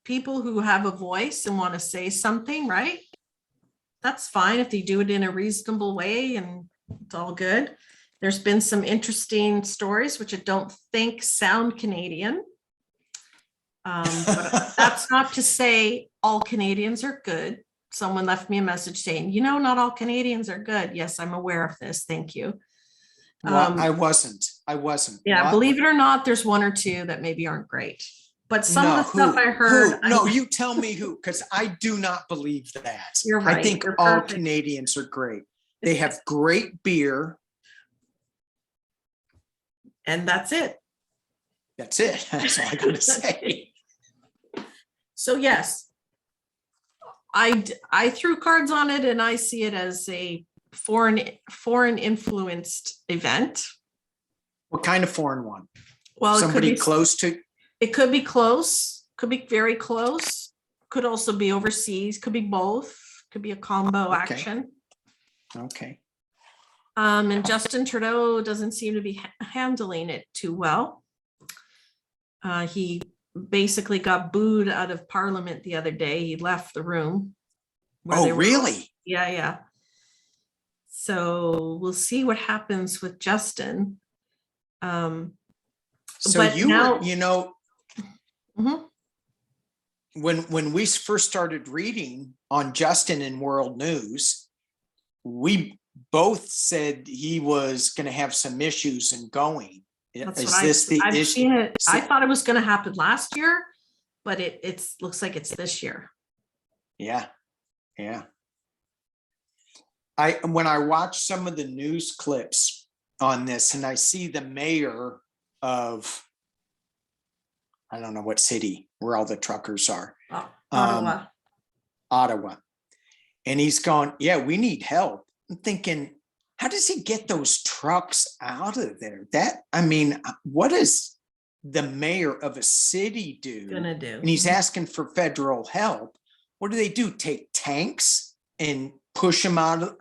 people who have a voice and want to say something, right? That's fine if they do it in a reasonable way and it's all good. There's been some interesting stories, which I don't think sound Canadian. But that's not to say all Canadians are good. Someone left me a message saying, not all Canadians are good. Yes, I'm aware of this. Thank you. Well, I wasn't. Yeah, What? believe it or not, there's one or two that maybe aren't great. But some of the stuff I heard. No, you tell me who, because I do not believe that. You're right. I think You're all perfect. Canadians are great. They have great beer. And that's it. That's it. That's all I gotta say. So yes, I threw cards on it and I see it as a foreign influenced event. What kind of foreign one? Well, Somebody close to? It could be close, could be very close, could also be overseas, could be both, could be a combo action. Okay. And Justin Trudeau doesn't seem to be handling it too well. He basically got booed out of Parliament the other day. He left the room. Oh, really? Yeah. So we'll see what happens with Justin. So but you now, were, Mhm. when we first started reading on Justin in World News, we both said he was going to have some issues in going. That's Is what this the I've issue? seen it. I thought it was going to happen last year, but it looks like it's this year. Yeah. When I watch some of the news clips on this and I see the mayor of, I don't know what city where all the truckers are. Ottawa. And he's going, yeah, we need help. I'm thinking, how does he get those trucks out of there? What does the mayor of a city do? Gonna do. And he's asking for federal help. What do they do? Take tanks and push them out of?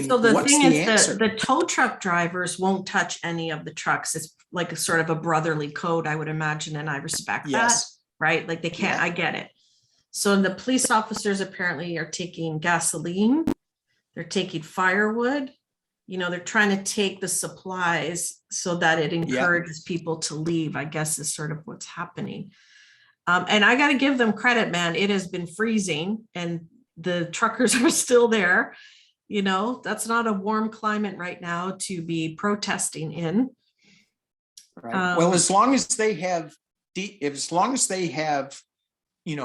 So the what's thing the is answer? the tow truck drivers won't touch any of the trucks. It's like a sort of a brotherly code, I would imagine, and I respect that, right? Like they can't, I get it. So the police officers apparently are taking gasoline, they're taking firewood, they're trying to take the supplies so that it encourages people to leave, I guess is sort of what's happening. And I got to give them credit, man. It has been freezing and the truckers are still there. That's not a warm climate right now to be protesting in. Right. Well, as long as they have,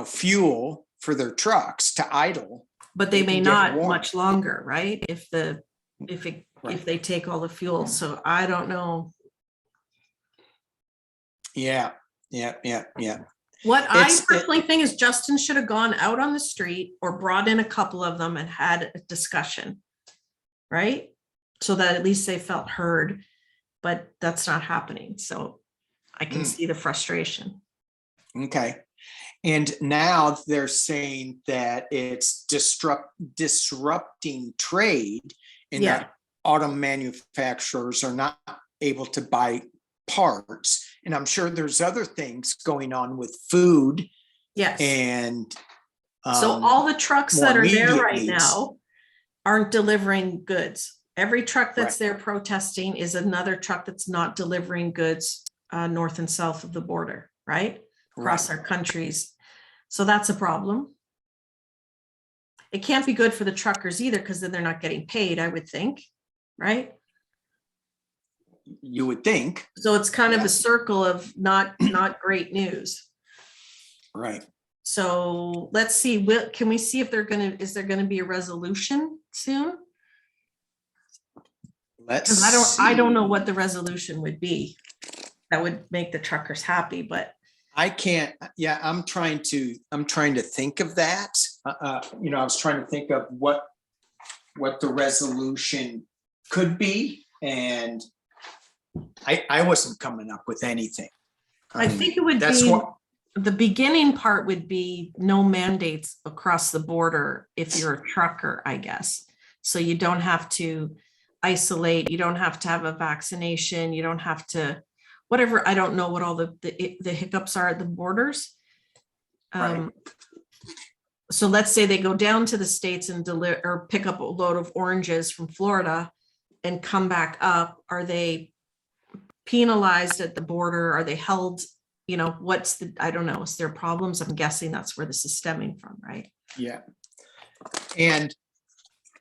fuel for their trucks to idle. But they may not much longer, right? If they take all the fuel. So I don't know. Yeah. What I personally think is Justin should have gone out on the street or brought in a couple of them and had a discussion, right? So that at least they felt heard, but that's not happening. So I can see the frustration. Okay. And now they're saying that it's disrupting trade and that auto manufacturers are not able to buy parts. And I'm sure there's other things going on with food. Yes. And So all the trucks more that are there immediate right needs. now aren't delivering goods. Every truck that's Right. there protesting is another truck that's not delivering goods north and south of the border, right? Across Right. our countries. So that's a problem. It can't be good for the truckers either, because then they're not getting paid, I would think, right? You would think. So it's kind of Yeah. a circle of not great news. Right. So let's see, can we see if is there gonna be a resolution soon? Let's Because I don't know see. what the resolution would be that would make the truckers happy, but I can't, yeah, I'm trying to think of that. I was trying to think of what the resolution could be, and I wasn't coming up with anything. I think it would that's be, what, the beginning part would be no mandates across the border if you're a trucker, I guess. So you don't have to isolate, you don't have to have a vaccination, you don't have to, whatever, I don't know what all the hiccups are at the borders. Right. So let's say they go down to the States and deliver or pick up a load of oranges from Florida and come back up. Are they penalized at the border? Are they held? I don't know. Is there problems? I'm guessing that's where this is stemming from, right? Yeah. And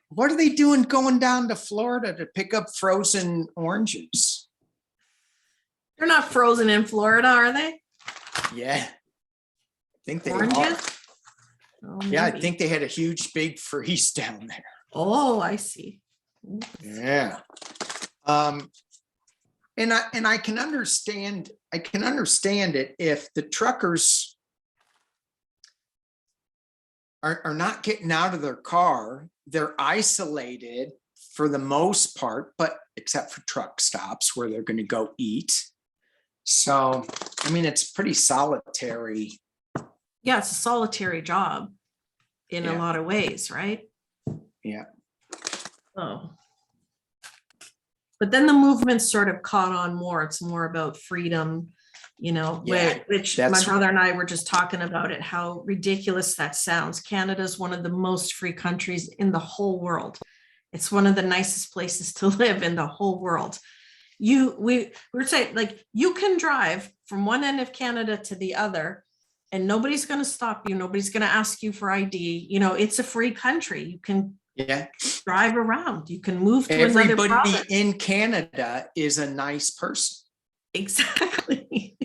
what are they doing going down to Florida to pick up frozen oranges? They're not frozen in Florida, are they? Yeah. I think they Oranges? are. Oh, Yeah, I maybe. think they had a huge big freeze down there. Oh, I see. Yeah. And I can understand it if the truckers are not getting out of their car, they're isolated for the most part, but except for truck stops where they're going to go eat. So, I mean, it's pretty solitary. Yeah, it's a solitary job in a Yeah. lot of ways, right? Yeah. Oh. But then the movement sort of caught on more. It's more about freedom, Yeah, which my brother and I were just talking about it, how ridiculous that sounds. Canada is one of the most free countries in the whole world. It's one of the nicest places to live in the whole world. We were saying, like, you can drive from one end of Canada to the other and nobody's going to stop you. Nobody's going to ask you for ID. It's a free country. You can drive around. You can move to another province. Everybody in Canada is a nice person. Exactly.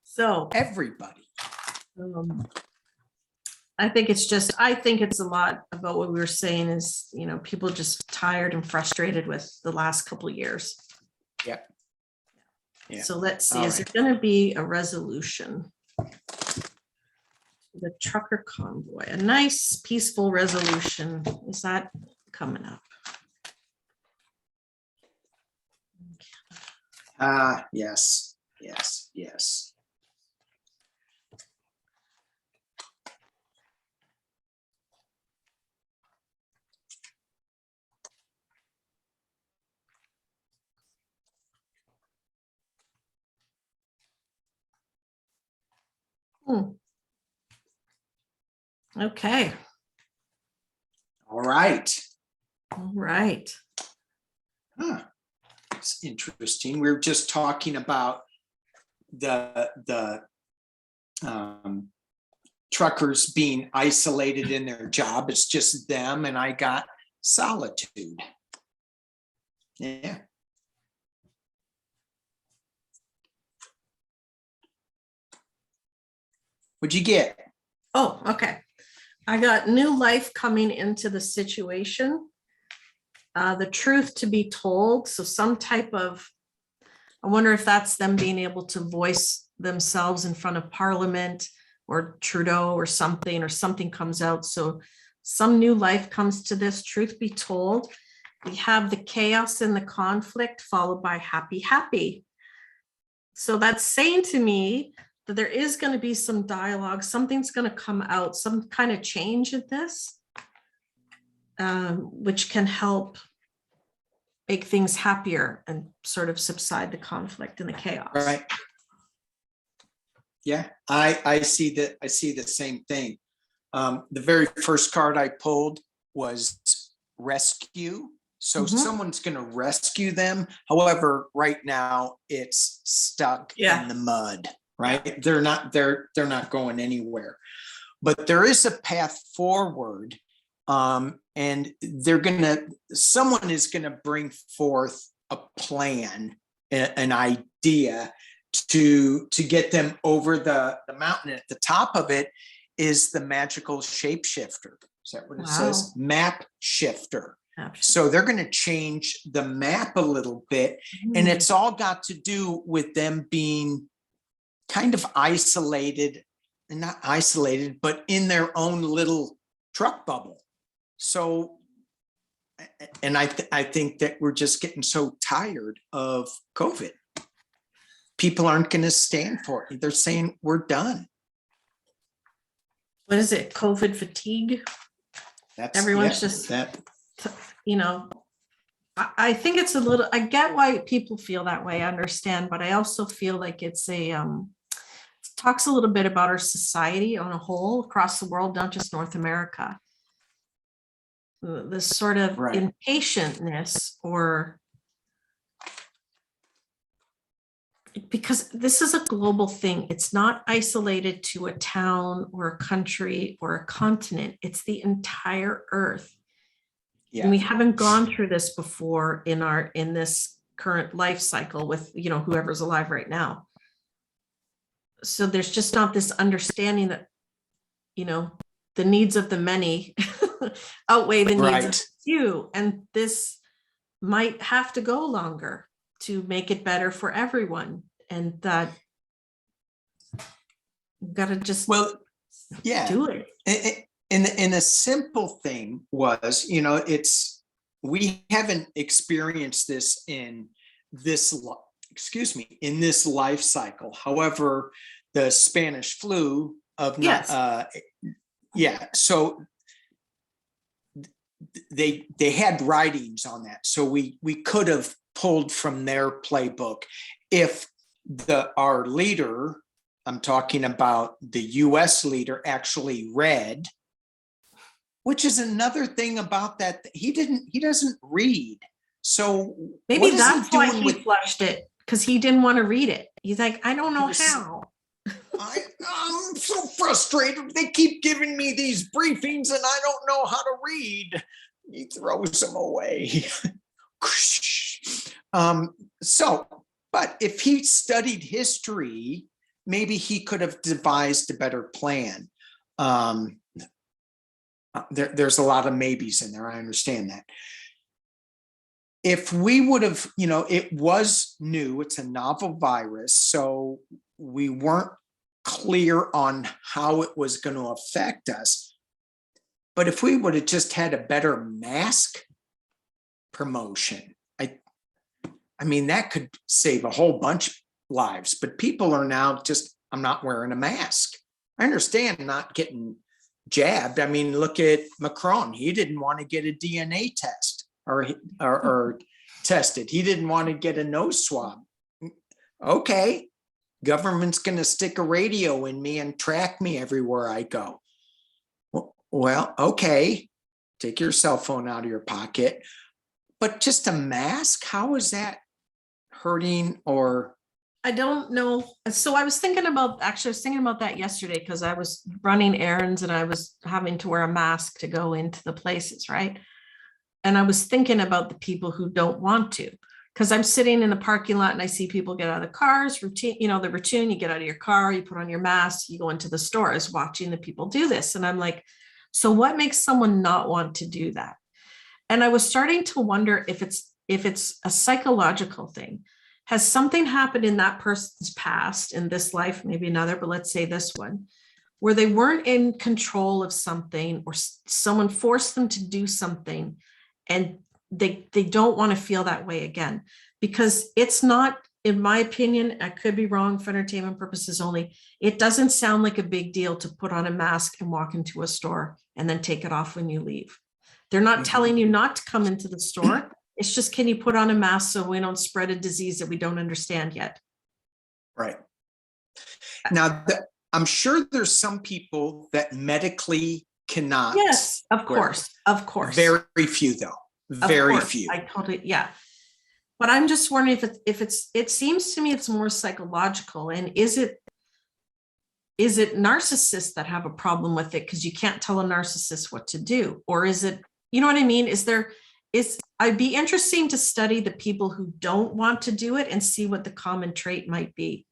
So everybody. I think it's a lot about what we were saying is, people just tired and frustrated with the last couple of years. Yep. Yeah. So let's see, All is right. there going to be a resolution? The trucker convoy, a nice peaceful resolution. Is that coming up? Yes. Okay. All right. Huh. It's interesting. We were just talking about the truckers being isolated in their job. It's just them, and I got solitude. Yeah. What'd you get? Oh, okay. I got new life coming into the situation. The truth to be told. So some type of, I wonder if that's them being able to voice themselves in front of Parliament or Trudeau or something comes out. So some new life comes to this. Truth be told, we have the chaos and the conflict followed by happy, happy. So that's saying to me that there is going to be some dialogue, something's going to come out, some kind of change in this, which can help make things happier and sort of subside the conflict and the chaos. Right. Yeah, I see that. I see the same thing. The very first card I pulled was rescue. So Mhm. someone's going to rescue them. However, right now it's stuck Yeah. in the mud, right? Yeah. They're not going anywhere. But there is a path forward. And someone is going to bring forth a plan, an idea to get them over the mountain. At the top of it is the magical shapeshifter. Is that what it says? Wow. Map shifter. Absolutely. So they're going to change the map a little bit. And it's all got to do with them being kind of isolated, and not isolated, but in their own little truck bubble. So, and I think that we're just getting so tired of COVID. People aren't going to stand for it. They're saying we're done. What is it? COVID fatigue. Everyone's just that. You know, I think it's a little. I get why people feel that way. I understand, but I also feel like it's talks a little bit about our society on a whole across the world, not just North America. This sort of impatientness, or because this is a global thing. It's not isolated to a town or a country or a continent. It's the entire earth. Yeah. And we haven't gone through this before in this current life cycle with, whoever's alive right now. So there's just not this understanding that, the needs of the many outweigh the needs of the few. And this might have to go longer to make it better for everyone. And that you've got to just do it. And a simple thing was, we haven't experienced this in this life cycle. However, the Spanish flu of so they had writings on that. So we could have pulled from their playbook if our leader, I'm talking about the US leader, actually read, which is another thing about that. He doesn't read. So maybe that's why he flushed it, because he didn't want to read it. He's like, I don't know how. I'm so frustrated. They keep giving me these briefings and I don't know how to read. He throws them away. But if he studied history, maybe he could have devised a better plan. There's a lot of maybes in there. I understand that. If we would have, it was new, it's a novel virus, so we weren't clear on how it was going to affect us. But if we would have just had a better mask promotion, I mean, that could save a whole bunch of lives. But people are now just, I'm not wearing a mask. I understand not getting jabbed. I mean, look at Macron. He didn't want to get a DNA test or tested. He didn't want to get a nose swab. Okay, government's going to stick a radio in me and track me everywhere I go. Well, okay, take your cell phone out of your pocket. But just a mask, how is that hurting? Or I don't know. So I was thinking about that yesterday, because I was running errands and I was having to wear a mask to go into the places, right? And I was thinking about the people who don't want to, because I'm sitting in the parking lot and I see people get out of cars, routine, the routine, you get out of your car, you put on your mask, you go into the store. I was watching the people do this. And I'm like, so what makes someone not want to do that? And I was starting to wonder if it's a psychological thing. Has something happened in that person's past, in this life, maybe another, but let's say this one, where they weren't in control of something, or someone forced them to do something, and they don't want to feel that way again? Because it's not, in my opinion, I could be wrong for entertainment purposes only, it doesn't sound like a big deal to put on a mask and walk into a store and then take it off when you leave. They're not telling you not to come into the store. It's just, can you put on a mask so we don't spread a disease that we don't understand yet? Right. Now, I'm sure there's some people that medically cannot. Yes, of wear course, of course. Very few, though. Of Very course, few. I totally, yeah. But I'm just wondering it seems to me it's more psychological. And is it narcissists that have a problem with it? Because you can't tell a narcissist what to do. Or is it, you know what I mean? I'd be interesting to study the people who don't want to do it and see what the common trait might be.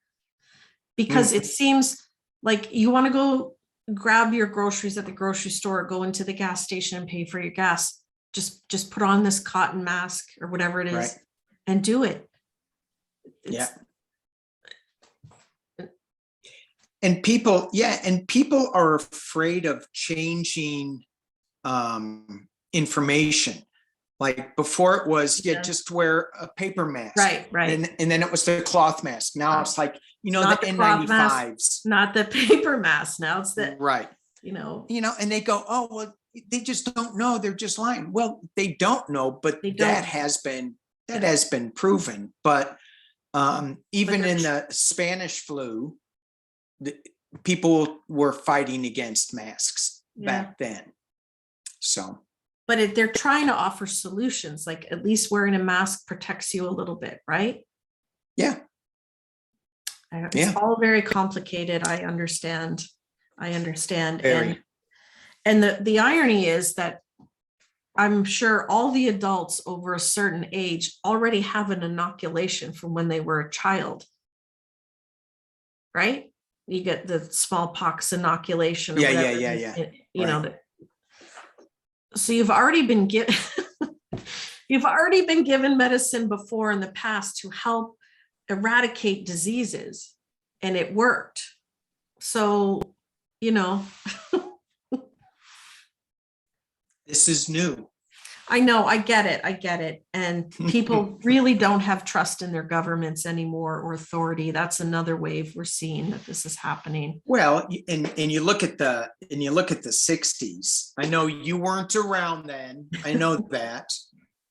Because it seems like you want to go grab your groceries at the grocery store, go into the gas station and pay for your gas. Just put on this cotton mask or whatever it is, right, and do it. Yeah. And people are afraid of changing information. Like before it was, just wear a paper mask. Right. And then it was the cloth mask. Now it's like, the N95s. Not the paper mask. Now it's the, right. And they go, oh, well, they just don't know. They're just lying. Well, they don't know, but that has been proven. But even in the Spanish flu, people were fighting against masks back then. So. But they're trying to offer solutions, like at least wearing a mask protects you a little bit, right? Yeah. It's all very complicated. I understand. Very. And the irony is that I'm sure all the adults over a certain age already have an inoculation from when they were a child, right? You get the smallpox inoculation. Or whatever, you know that. So you've already been given medicine before in the past to help eradicate diseases, and it worked. So, this is new. I know, I get it. And people really don't have trust in their governments anymore or authority. That's another wave we're seeing that this is happening. Well, and you look at the 60s. I know you weren't around then. I know that.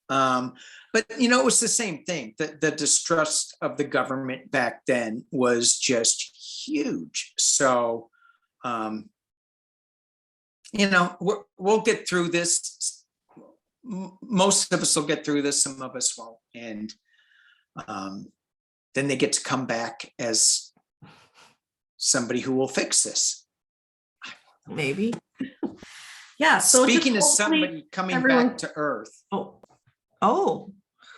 But it was the same thing. The distrust of the government back then was just huge. So we'll get through this. Most of us will get through this, some of us won't, and then they get to come back as somebody who will fix this. Maybe. Yeah. So speaking of somebody coming back to Earth.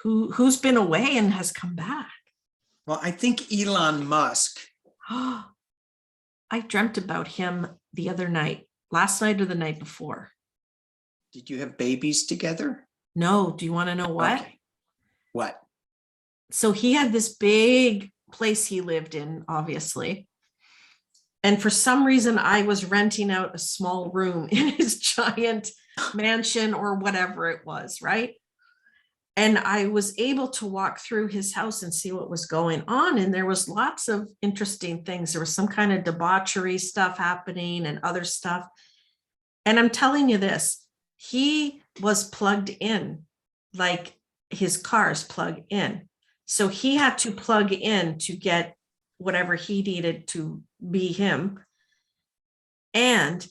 Who's been away and has come back? Well, I think Elon Musk. I dreamt about him the other night, last night or the night before. Did you have babies together? No. Do you want to know what? Okay. What? So he had this big place he lived in, obviously. And for some reason, I was renting out a small room in his giant mansion or whatever it was, right? And I was able to walk through his house and see what was going on. And there was lots of interesting things. There was some kind of debauchery stuff happening and other stuff. And I'm telling you this. He was plugged in, like his car's plugged in. So he had to plug in to get whatever he needed to be him. And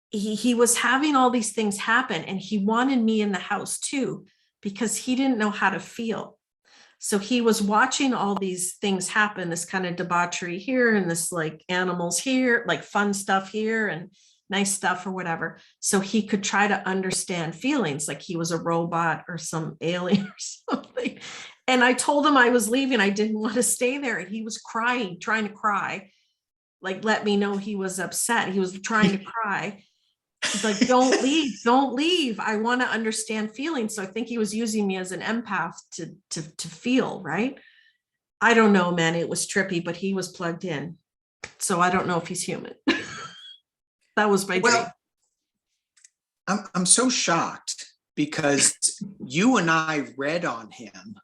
he was having all these things happen, and he wanted me in the house too, because he didn't know how to feel. So he was watching all these things happen, this kind of debauchery here and this like animals here, like fun stuff here and nice stuff or whatever. So he could try to understand feelings, like he was a robot or some alien or something. And I told him I was leaving. I didn't want to stay there. And he was crying, trying to cry, like, let me know he was upset. He was trying to cry. He's like, don't leave. I want to understand feelings. So I think he was using me as an empath to feel, right? I don't know, man. It was trippy, but he was plugged in. So I don't know if he's human. That was my dream. I'm so shocked because you and I read on him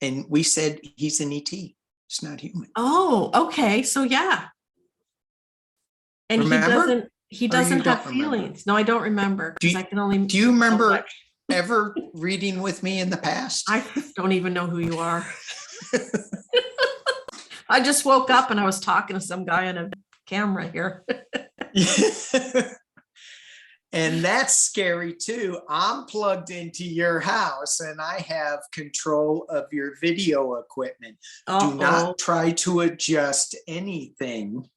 and we said he's an ET. He's not human. Oh, okay. So yeah. And remember? he doesn't have feelings. Remember? No, I don't remember. Do you remember ever reading with me in the past? I don't even know who you are. I just woke up and I was talking to some guy on a camera here. And that's scary too. I'm plugged into your house and I have control of your video equipment. Do not try to adjust anything.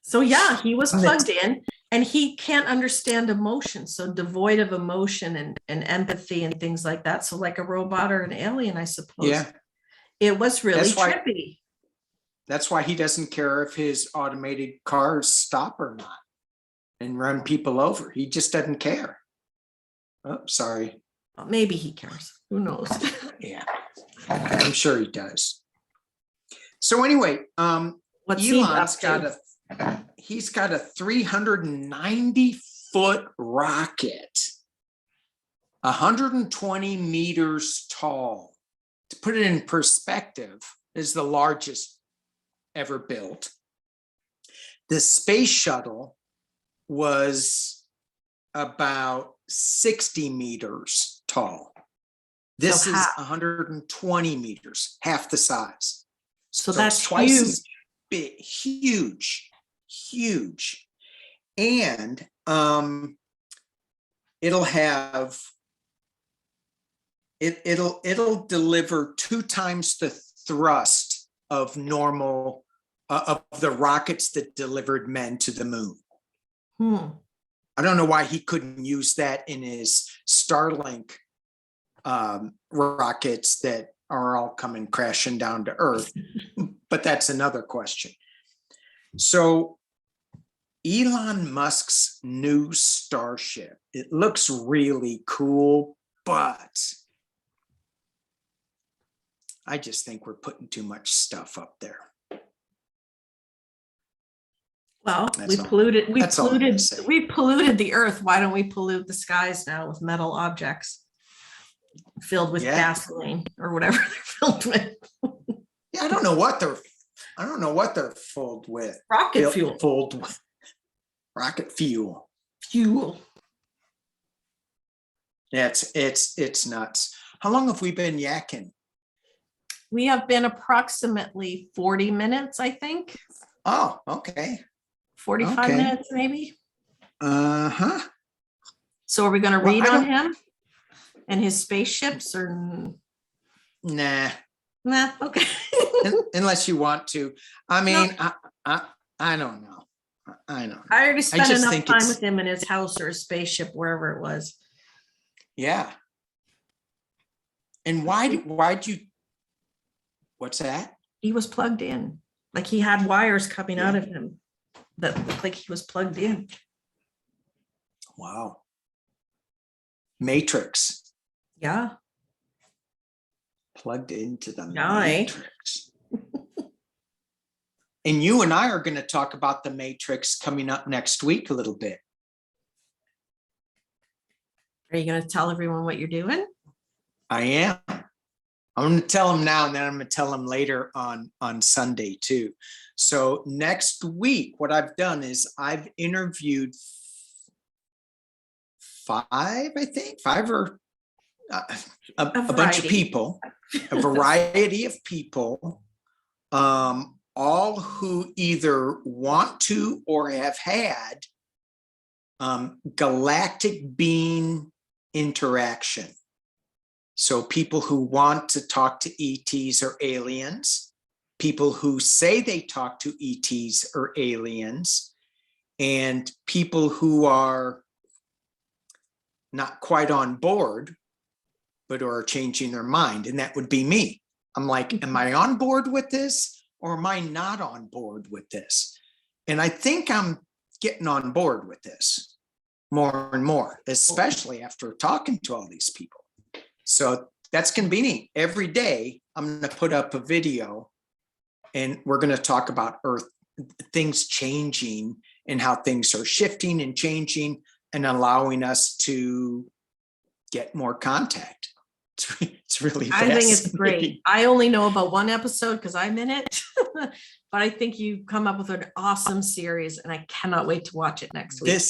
So yeah, he was plugged in and he can't understand emotion. So devoid of emotion and empathy and things like that. So like a robot or an alien, I suppose. Yeah. It was really trippy. That's why he doesn't care if his automated cars stop or not and run people over. He just doesn't care. Oh, sorry. Well, maybe he cares. Who knows? Yeah, I'm sure he does. So anyway, Elon's he's got a 390-foot rocket, 120 meters tall. To put it in perspective, is the largest ever built. The space shuttle was about 60 meters tall. This is 120 meters, half the size. So that's twice huge. as big, huge. And it'll deliver 2 times the thrust of normal of the rockets that delivered men to the moon. I don't know why he couldn't use that in his Starlink rockets that are all coming crashing down to Earth, but that's another question. So Elon Musk's new Starship, it looks really cool, but I just think we're putting too much stuff up there. Well, we polluted the earth. Why don't we pollute the skies now with metal objects filled with gasoline or whatever they're filled with? Yeah, I don't know what they're filled with. Rocket fuel. Filled with rocket fuel. Yeah, it's nuts. How long have we been yakking? We have been approximately 40 minutes, I think. Oh, okay. 45 minutes, maybe. Uh-huh. So are we going to read on him and his spaceships or? Nah, okay. Unless you want to. I mean, no. I don't know. I don't know. I already spent enough time with him in his house or his spaceship, wherever it was. Yeah. And why'd you, what's that? He was plugged in. Like he had wires coming out of him that looked like he was plugged in. Wow. Matrix. Yeah. Plugged into the Matrix. And you and I are going to talk about the Matrix coming up next week a little bit. Are you going to tell everyone what you're doing? I am. I'm going to tell them now, and then I'm going to tell them later on Sunday too. So next week, what I've done is I've interviewed 5 or a bunch of people, a variety of people, all who either want to or have had galactic being interaction. So people who want to talk to ETs or aliens, people who say they talk to ETs or aliens, and people who are not quite on board, but are changing their mind. And that would be me. I'm like, am I on board with this or am I not on board with this? And I think I'm getting on board with this more and more, especially after talking to all these people. So that's going to be neat. Every day I'm going to put up a video and we're going to talk about Earth, things changing and how things are shifting and changing and allowing us to get more contact. It's really fascinating. I think it's great. I only know about one episode because I'm in it, but I think you've come up with an awesome series and I cannot wait to watch it next week.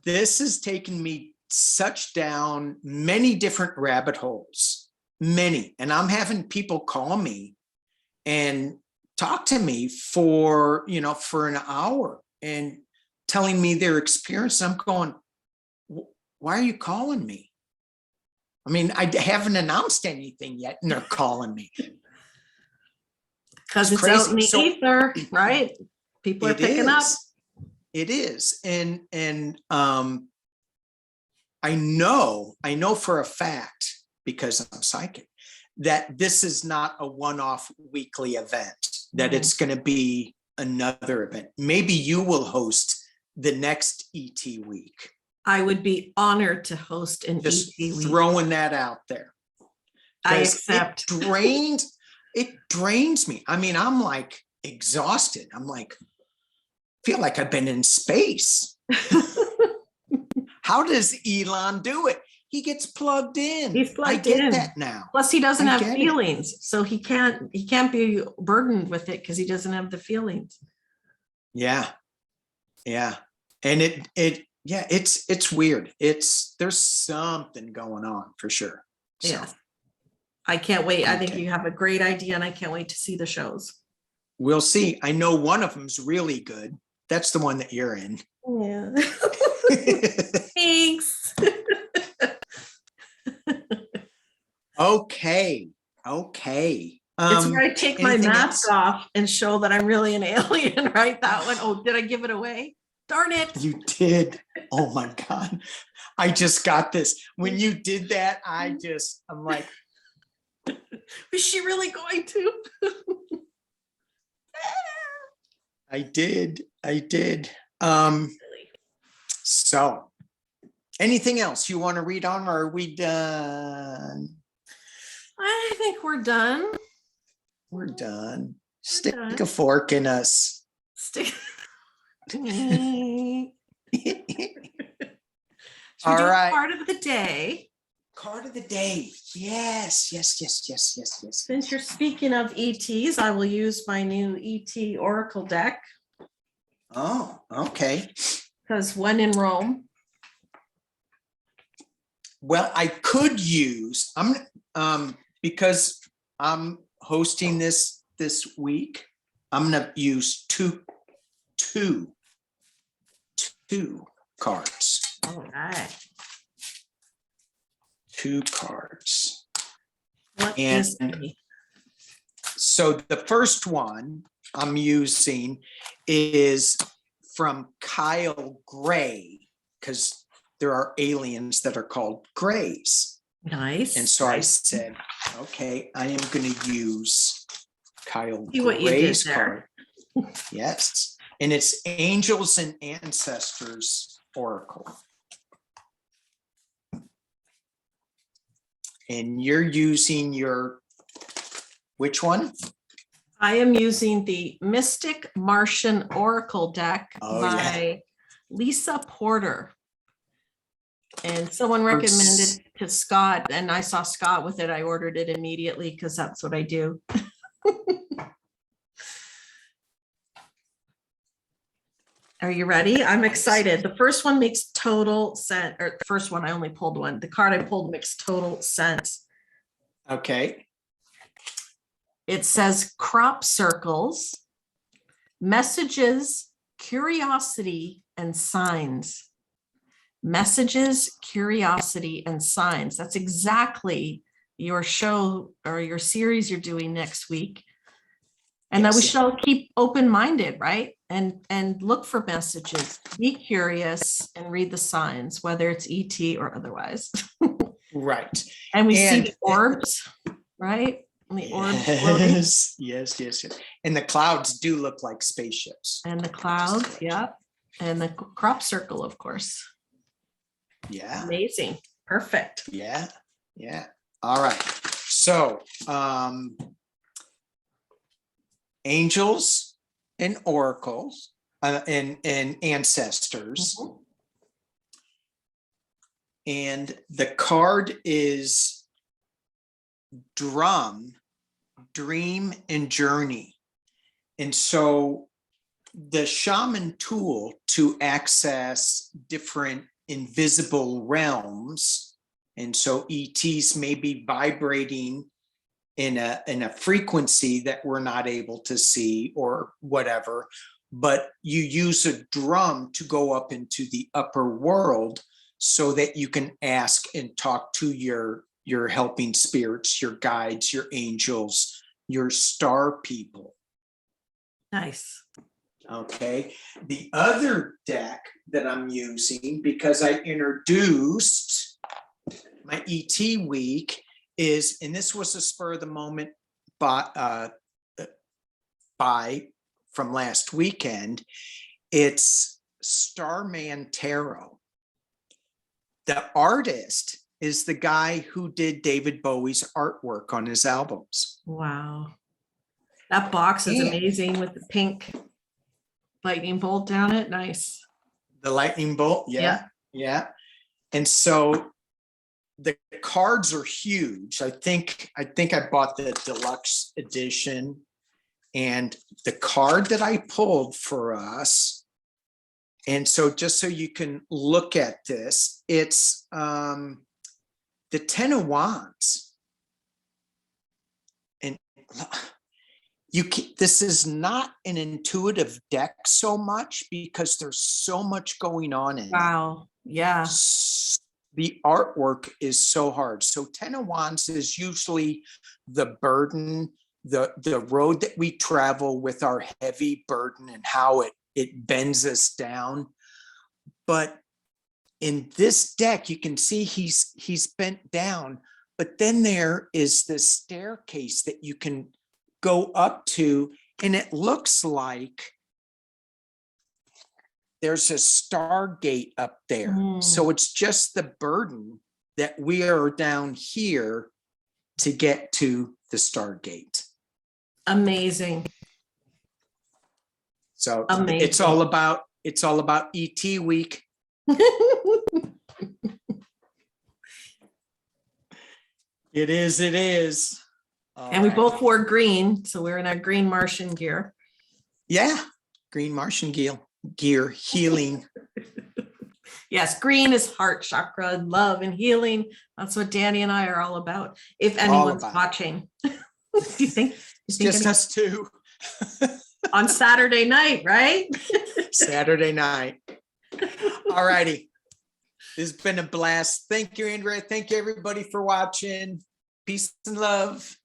This has taken me such down many different rabbit holes, many. And I'm having people call me and talk to me for, for an hour and telling me their experience. I'm going, why are you calling me? I mean, I haven't announced anything yet, and they're calling me. Because it's out in the ether, right? People are picking up. It is. And I know for a fact, because I'm psychic, that this is not a one-off weekly event, that it's going to be another event. Maybe you will host the next ET week. I would be honored to host an ET week. Throwing that out there. I accept. It drains me. I mean, I'm like exhausted. I'm like, feel like I've been in space. How does Elon do it? He gets plugged in. He's plugged in. I get that now. Plus, he doesn't have feelings, so he can't be burdened with it because he doesn't have the feelings. Yeah, and it's weird. There's something going on for sure. So. Yeah, I can't wait. Okay. I think you have a great idea, and I can't wait to see the shows. We'll see. I know one of them's really good. That's the one that you're in. Yeah. Thanks. Okay. It's where I take my mask off and show that I'm really an alien, right? That one. Oh, did I give it away? Darn it. You did. Oh my God. I just got this. When you did that, I'm like, is she really going to? I did. So anything else you want to read on, or are we done? I think we're done. We're done. Stick a fork in us. All right. Card of the day. Card of the day. Yes. Since you're speaking of ETs, I will use my new ET Oracle deck. Oh, okay. Because when in Rome. Well, I could use, because I'm hosting this week, I'm going to use two cards. All right. 2 cards. What is it? So the first one I'm using is from Kyle Gray, because there are aliens that are called Grays. Nice. And so I said, okay, I am going to use Kyle See what Gray's you did there. card. Yes. And it's Angels and Ancestors Oracle. And you're using which one? I am using the Mystic Martian Oracle deck by Lisa Porter. And someone recommended to Scott, and I saw Scott with it. I ordered it immediately because that's what I do. Are you ready? I'm excited. The first one makes total sense. Or the first one, I only pulled one. The card I pulled makes total sense. Okay. It says crop circles, messages, curiosity, and signs. Messages, curiosity, and signs. That's exactly your show or your series you're doing next week. And that we shall keep open-minded, right? And look for messages, be curious, and read the signs, whether it's ET or otherwise. Right. And we see the orbs, right? And the orbs floating. Yes. And the clouds do look like spaceships. And the clouds, yeah. And the crop circle, of course. Yeah. Amazing. Perfect. Yeah. All right. So, angels and oracles and ancestors. Mm-hmm. And the card is Dream, and Journey. And so the shaman tool to access different invisible realms, and so ETs may be vibrating in a frequency that we're not able to see or whatever, but you use a drum to go up into the upper world so that you can ask and talk to your helping spirits, your guides, your angels, your star people. Nice. Okay. The other deck that I'm using, because I introduced my ET week, is, and this was a spur of the moment by from last weekend, it's Starman Tarot. The artist is the guy who did David Bowie's artwork on his albums. Wow. That box is amazing with the pink lightning bolt down it. Nice. The lightning bolt. Yeah. And so the cards are huge. I think I bought the deluxe edition, and the card that I pulled for us. And so just so you can look at this, it's the 10 of Wands. And this is not an intuitive deck so much because there's so much going on in it. Wow. Yeah. The artwork is so hard. So 10 of Wands is usually the burden, the road that we travel with our heavy burden and how it bends us down. But in this deck, you can see he's bent down, but then there is this staircase that you can go up to, and it looks like there's a stargate up there. So it's just the burden that we are down here to get to the stargate. Amazing. So Amazing. it's all about ET week. It is. And we both wore green, so we're in our green Martian gear. Yeah, green Martian gear, healing. Yes, green is heart chakra, love and healing. That's what Danny and I are all about. If anyone's watching, do you think? It's just us two. On Saturday night, right? Saturday night. All righty. This has been a blast. Thank you, Andrea. Thank you, everybody, for watching. Peace and love.